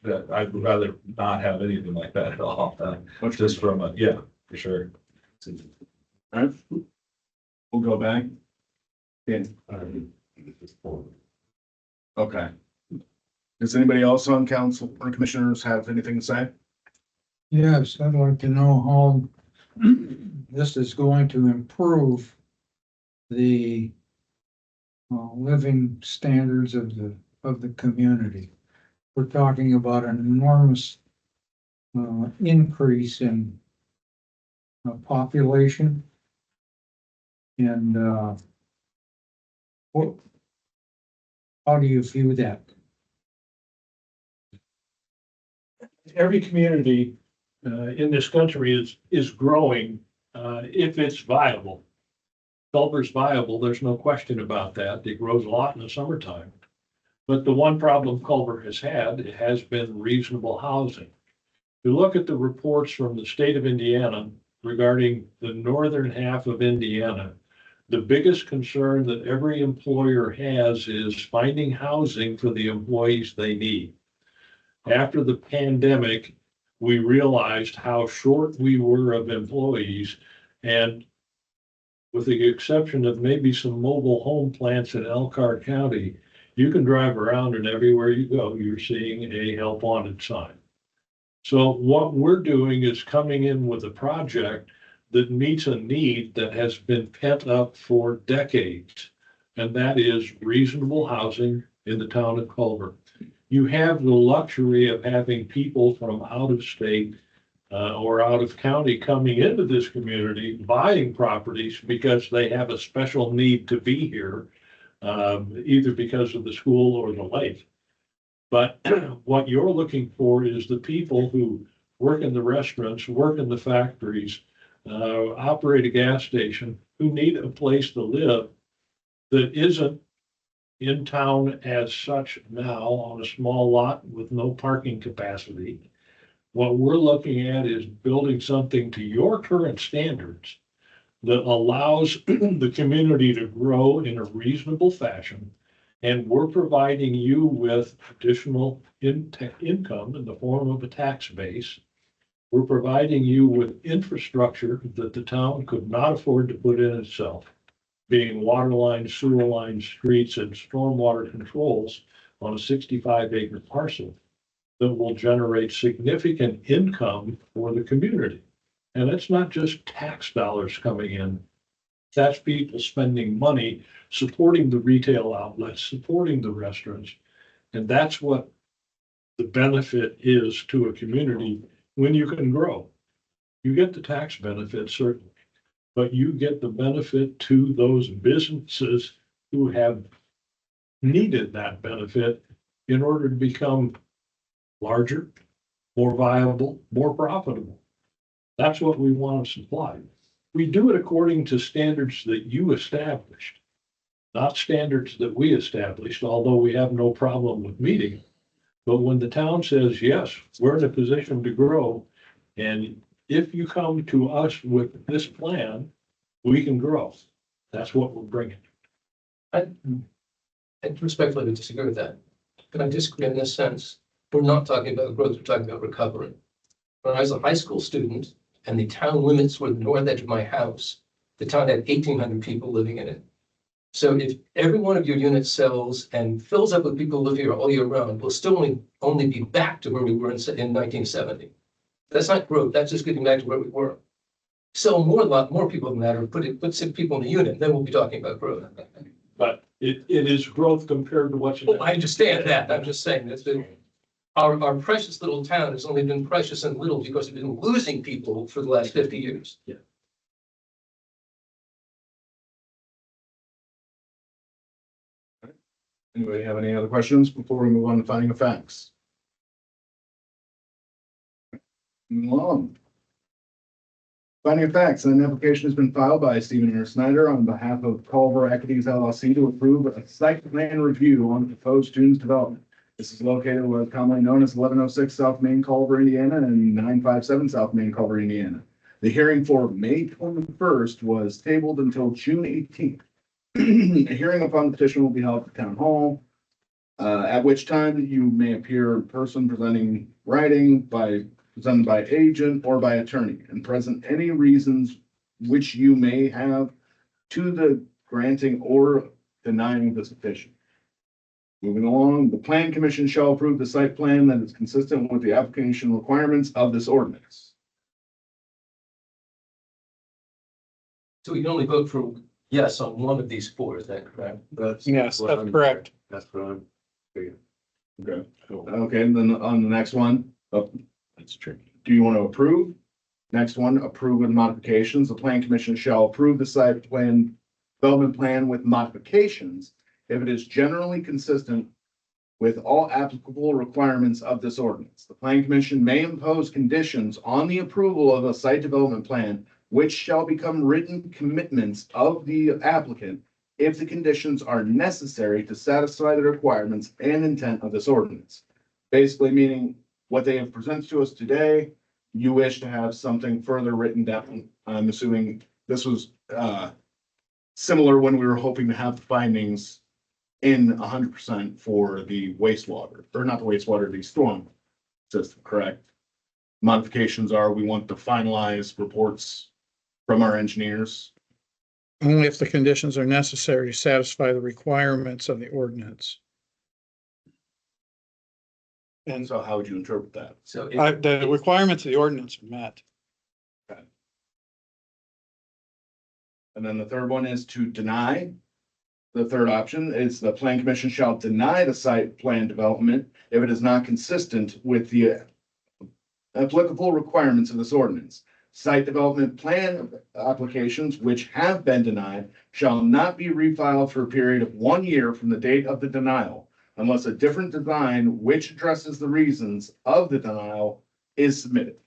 that I'd rather not have anything like that at all. Just from for sure. All right, we'll go back. Yeah. Okay. Does anybody else on council or commissioners have anything to say? Yes, I'd like to know how this is going to improve the living standards of the community. We're talking about an enormous increase in population. And how do you view that? Every community in this country is growing if it's viable. Culver's viable, there's no question about that. It grows a lot in the summertime. But the one problem Culver has had, it has been reasonable housing. If you look at the reports from the state of Indiana regarding the northern half of Indiana, the biggest concern that every employer has is finding housing for the employees they need. After the pandemic, we realized how short we were of employees, and with the exception of maybe some mobile home plants in Elkhart County, you can drive around and everywhere you go, you're seeing a help wanted sign. So what we're doing is coming in with a project that meets a need that has been pent up for decades. And that is reasonable housing in the town of Culver. You have the luxury of having people from out of state or out of county coming into this community, buying properties because they have a special need to be here, either because of the school or the lake. But what you're looking for is the people who work in the restaurants, work in the factories, operate a gas station, who need a place to live that isn't in town as such now on a small lot with no parking capacity. What we're looking at is building something to your current standards that allows the community to grow in a reasonable fashion. And we're providing you with additional income in the form of a tax base. We're providing you with infrastructure that the town could not afford to put in itself, being water lines, sewer lines, streets, and stormwater controls on a 65-acre parcel that will generate significant income for the community. And it's not just tax dollars coming in. That's people spending money, supporting the retail outlets, supporting the restaurants. And that's what the benefit is to a community when you can grow. You get the tax benefit, certainly, but you get the benefit to those businesses who have needed that benefit in order to become larger, more viable, more profitable. That's what we want to supply. We do it according to standards that you established, not standards that we established, although we have no problem with meeting. But when the town says, yes, we're in a position to grow, and if you come to us with this plan, we can grow. That's what we're bringing. I respectfully would disagree with that. But I disagree in this sense. We're not talking about growth, we're talking about recovery. When I was a high school student and the town limits were the north edge of my house, the town had 1,800 people living in it. So if every one of your units sells and fills up with people who live here all year round, we'll still only be back to where we were in 1970. That's not growth, that's just getting back to where we were. Sell a lot more people than that, or put 6 people in the unit, then we'll be talking about growth. But it is growth compared to what's. Well, I understand that. I'm just saying that our precious little town has only been precious and little because we've been losing people for the last 50 years. Yeah. Anybody have any other questions before we move on to finding of facts? Move on. Finding of facts, an application has been filed by Stephen R. Snyder on behalf of Culver Equities LLC to approve a site plan review on the proposed students development. This is located what is commonly known as 1106 South Main Culver, Indiana, and 957 South Main Culver, Indiana. The hearing for May 21st was tabled until June 18th. A hearing upon the petition will be held at Town Hall, at which time you may appear in person presenting writing presented by agent or by attorney, and present any reasons which you may have to the granting or denying this petition. Moving along, the Plan Commission shall approve the site plan that is consistent with the application requirements of this ordinance. So we can only vote for yes on one of these 4, is that correct? Yes, that's correct. That's what I'm figuring. Okay. Okay, and then on the next one, That's tricky. do you want to approve? Next one, approve with modifications. The Plan Commission shall approve the site plan development plan with modifications if it is generally consistent with all applicable requirements of this ordinance. The Plan Commission may impose conditions on the approval of a site development plan, which shall become written commitments of the applicant if the conditions are necessary to satisfy the requirements and intent of this ordinance. Basically meaning what they have presented to us today, you wish to have something further written down. I'm assuming this was similar when we were hoping to have the findings in 100% for the wastewater, or not the wastewater, the storm system, correct? Modifications are, we want to finalize reports from our engineers. Only if the conditions are necessary to satisfy the requirements of the ordinance. And So how would you interpret that? So the requirements of the ordinance are met. And then the third one is to deny. The third option is the plan commission shall deny the site plan development if it is not consistent with the applicable requirements of this ordinance. Site development plan applications which have been denied shall not be refiled for a period of 1 year from the date of the denial unless a different design which addresses the reasons of the denial is submitted.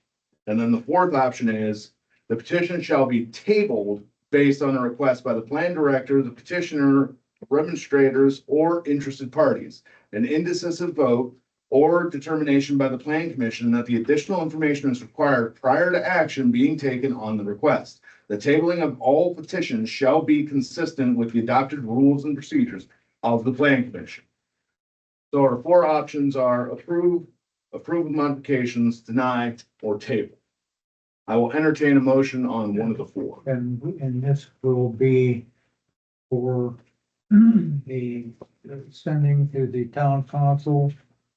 And then the fourth option is the petition shall be tabled based on a request by the plan director, the petitioner, remonstrators, or interested parties. An indecisive vote or determination by the plan commission that the additional information is required prior to action being taken on the request. The tabling of all petitions shall be consistent with the adopted rules and procedures of the plan commission. So our four options are approve with modifications, deny, or table. I will entertain a motion on one of the four. And this will be for the sending to the town council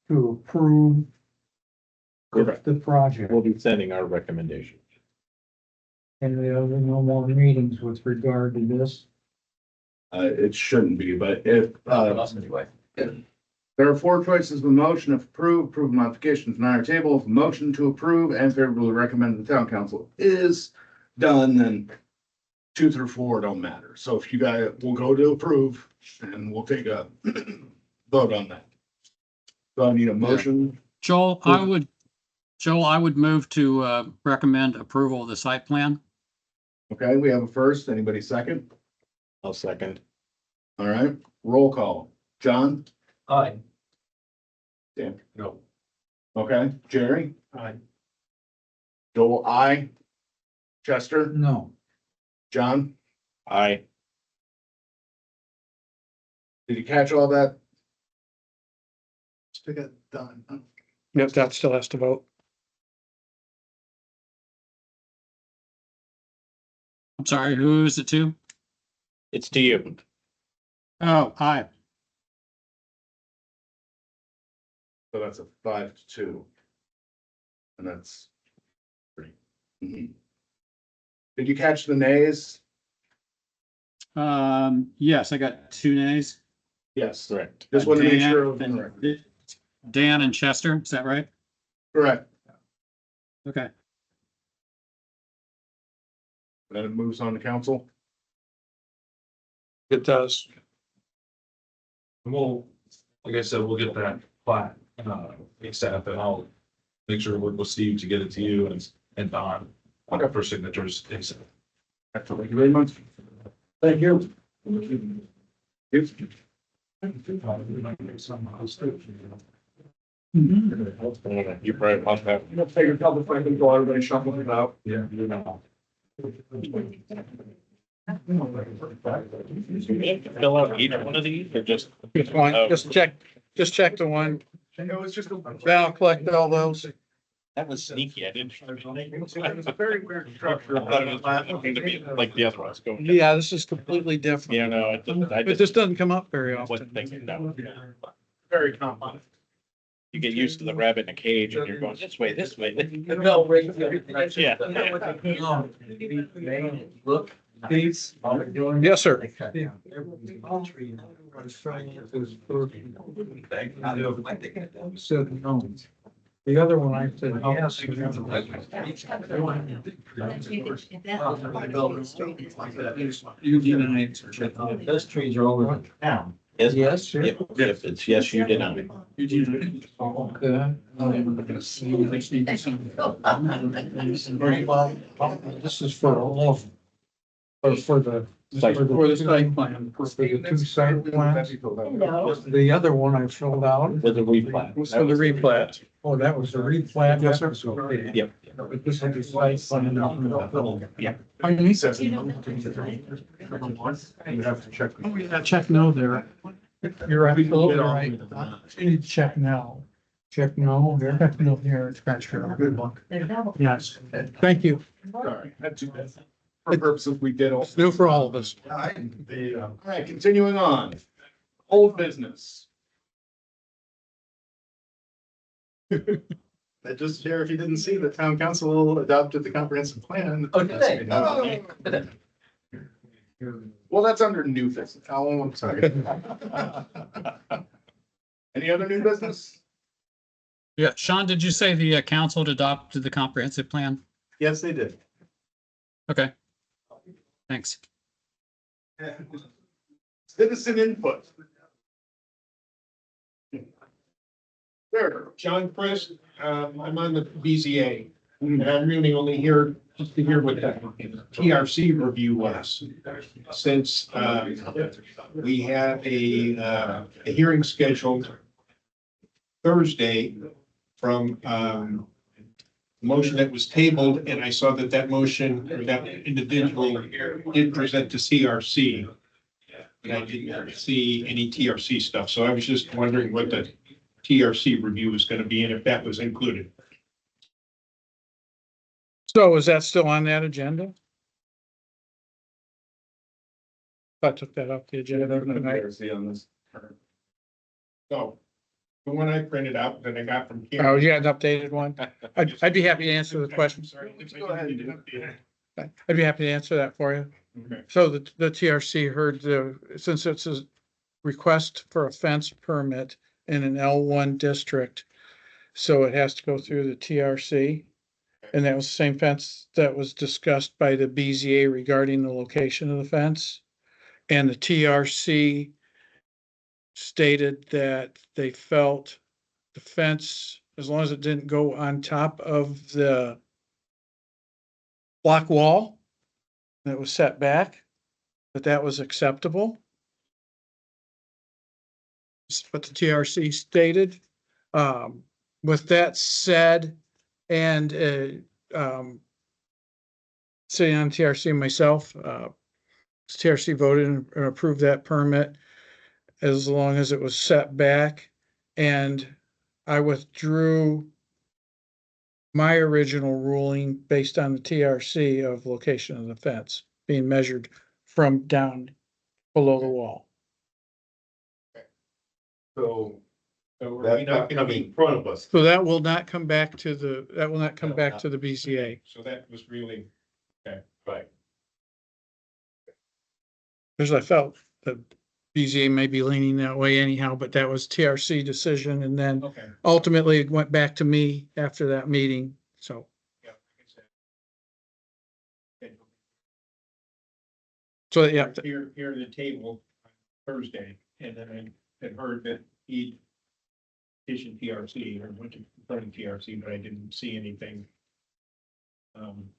to approve Correct. the project. We'll be sending our recommendation. And there will be no more meetings with regard to this. It shouldn't be, but if, anyway. there are four choices of motion: if approve modifications, deny, or table. If motion to approve and favorably recommend to the town council is done, then 2 through 4 don't matter. So if you guys will go to approve and we'll take a vote on that. So I need a motion. Joel, I would move to recommend approval of the site plan. Okay, we have a first. Anybody second? I'll second. All right, roll call. John? Aye. Dan? No. Okay, Jerry? Aye. Joel, I. Chester? No. John? Aye. Did you catch all that? Still got done. Yep, that still has to vote. I'm sorry, who is it to? It's to you. Oh, aye. So that's a 5-2. And that's 3. Mhm. Did you catch the nays? Yes, I got 2 nays. Yes. Correct. Just wanted to make sure. Dan and Chester, is that right? Correct. Okay. Then it moves on to council. It does. And we'll, like I said, we'll get that plat, ASAP, and I'll make sure to work with Steve to get it to you and Don. For signatures ASAP. Excellent. Thank you very much. Thank you. You probably want that. Take a couple seconds while everybody shuffles it out. Yeah. Fill out each one of these or just? Just one, just check the one. It was just a. Then I'll collect all those. That was sneaky. I didn't. It was a very weird structure. I thought it was going to be like the other ones going. Yeah, this is completely different. Yeah, no, I But just this doesn't come up very wasn't often. thinking that. Very complex. You get used to the rabbit in a cage and you're going this way. No, right. Yeah. Look, these. Yes, sir. Said no. The other one I said yes. You denied. Those trees are over town. Yes, sir. If it's yes, you did not. Okay. This is for all of them. Or for the. For the site plan, for the 2 site plans. The other one I filled out. With a replat. Was for the replat. Oh, that was the replat. Yes, sir. Okay. Yep. But this is the site plan. Yeah. Pardon me? You have to check. Oh, yeah, check no there. You're absolutely right. You need to check now. Check no here. Check no here. Scratch here. Good luck. Yes. Thank you. Sorry, had to. For purposes we did. It's new for all of us. All right, continuing on. Old business. That just, Sheriff, you didn't see the town council adopted the comprehensive plan. Oh, did they? Well, that's under new business. Oh, I'm sorry. Any other new business? Yeah, Sean, did you say the council had adopted the comprehensive plan? Yes, they did. Okay. Thanks. Citizen input. There. John Chris, I'm on the BZA, and I'm really only here just to hear what the TRC review was. Since we have a hearing scheduled Thursday from motion that was tabled, and I saw that that motion, or that individual did present to CRC. But I didn't see any TRC stuff, so I was just wondering what the TRC review is gonna be and if that was included. So is that still on that agenda? I took that off the agenda tonight. See on this. So, the one I printed out that I got from Karen. Oh, you had an updated one? I'd be happy to answer the question. Sorry. Go ahead. I'd be happy to answer that for you. Okay. So the TRC heard since it's a request for a fence permit in an L1 district, so it has to go through the TRC. And that was the same fence that was discussed by the BZA regarding the location of the fence. And the TRC stated that they felt the fence, as long as it didn't go on top of the block wall that was set back, that was acceptable. That's what the TRC stated. With that said, and sitting on TRC myself, TRC voted and approved that permit as long as it was set back, and I withdrew my original ruling based on the TRC of location of the fence being measured from down below the wall. So are we That's not not gonna coming be, in front of us. So that will not come back to the BZA. so that was really, okay, Right. Because I felt the BZA may be leaning that way anyhow, but that was TRC decision, and then okay. ultimately it went back to me after that meeting, so. Yeah, like I said. Okay. So, yeah, Here at the table Thursday, and then I had heard that he petitioned TRC or went to confront TRC, but I didn't see anything.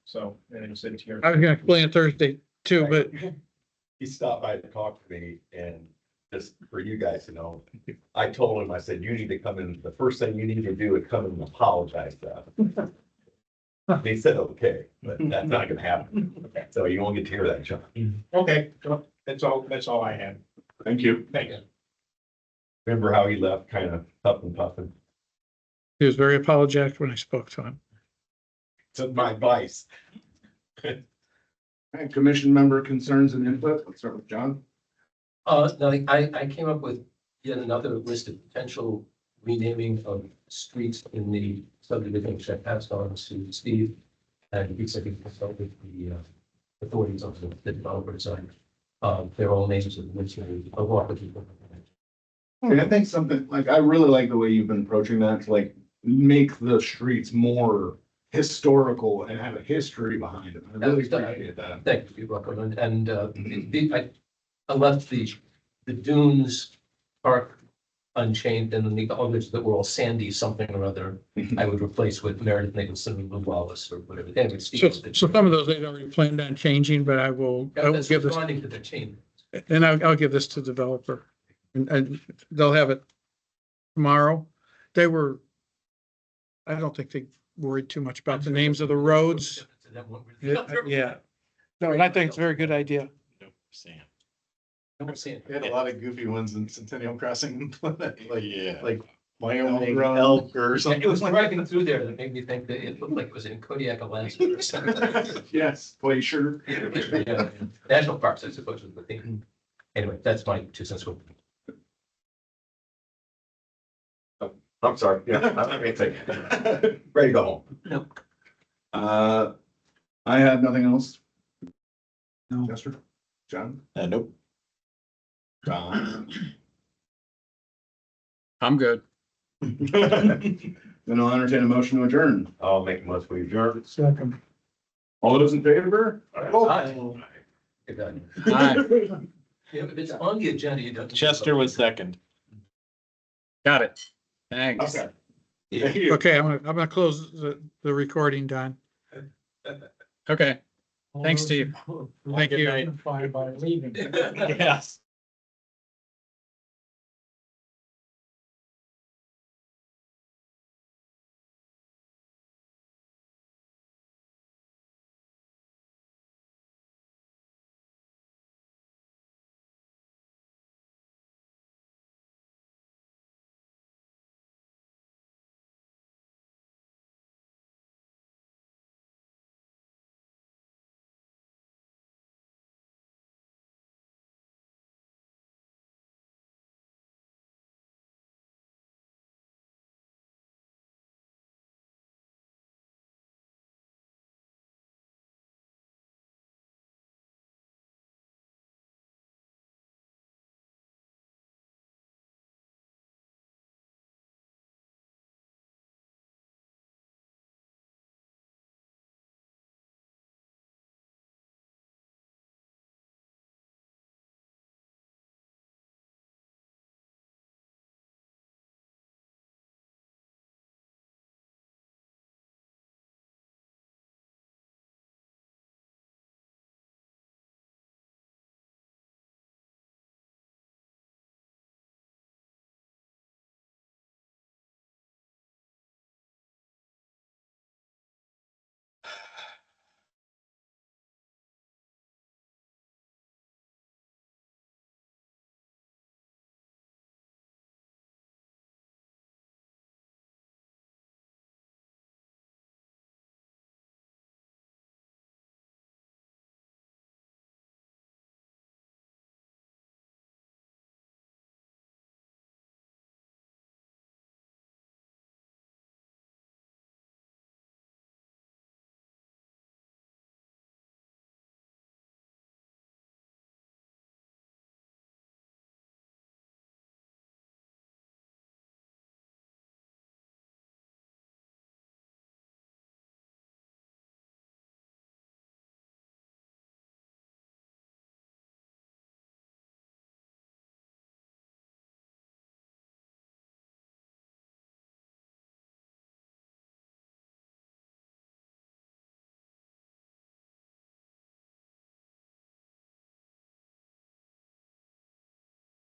So, and it said TRC. I was gonna explain it Thursday too, but He stopped by to talk to me, and just for you guys to know, I told him, I said, you need to come in, the first thing you need to do is come in and apologize to us. And he said, okay, but that's not gonna happen. So you won't get to hear that, John. Okay, so that's all I had. Thank you. Thank you. Remember how he left, kind of tough and puffing? he was very apologetic when I spoke to him. Took my advice. And commission member concerns and input. Let's start with John. No, I came up with yet another list of potential renaming of streets in the subdivision, which I passed on to Steve. And he's going to consult with the authorities on the developer side. Their own names of which a lot of people. And I think something like, I really like the way you've been approaching that to like make the streets more historical and have a history behind them. I really appreciate that. Thank you, you're welcome. And I left the dunes park unchanged, and then the others that were all sandy something or other, I would replace with Meredith Nicholson and Lou Wallace or whatever. Anyway, So, Steve. so some of those they'd already planned on changing, but I will give this, Responding to the change. and I'll give this to the developer. And they'll have it tomorrow. I don't think they worried too much about the names of the roads. Yeah. No, and I think it's a very good idea. Sam. We had a lot of goofy ones in Centennial Crossing, like Yeah. like Wyoming Elk Run. elk or something. It was driving through there that made me think that it looked like it was in Kodiak, Alaska or something. Yes, glacier. Yeah, national parks, I suppose, was the thing. Anyway, that's my 2 cents worth. I'm sorry, yeah, I'm not gonna take it. Ready to go home. I have nothing else. No. Jester? John? Nope. Don? I'm good. Then I'll entertain a motion to adjourn. I'll make a motion, we adjourn. Second. All those in favor? Get done. Yeah, if it's on the agenda, you don't. Chester was second. Got it. Thanks. Okay. Thank you. Okay, I'm gonna close the recording, Don. Okay. Thanks, Steve. Thank you. By leaving. Yes.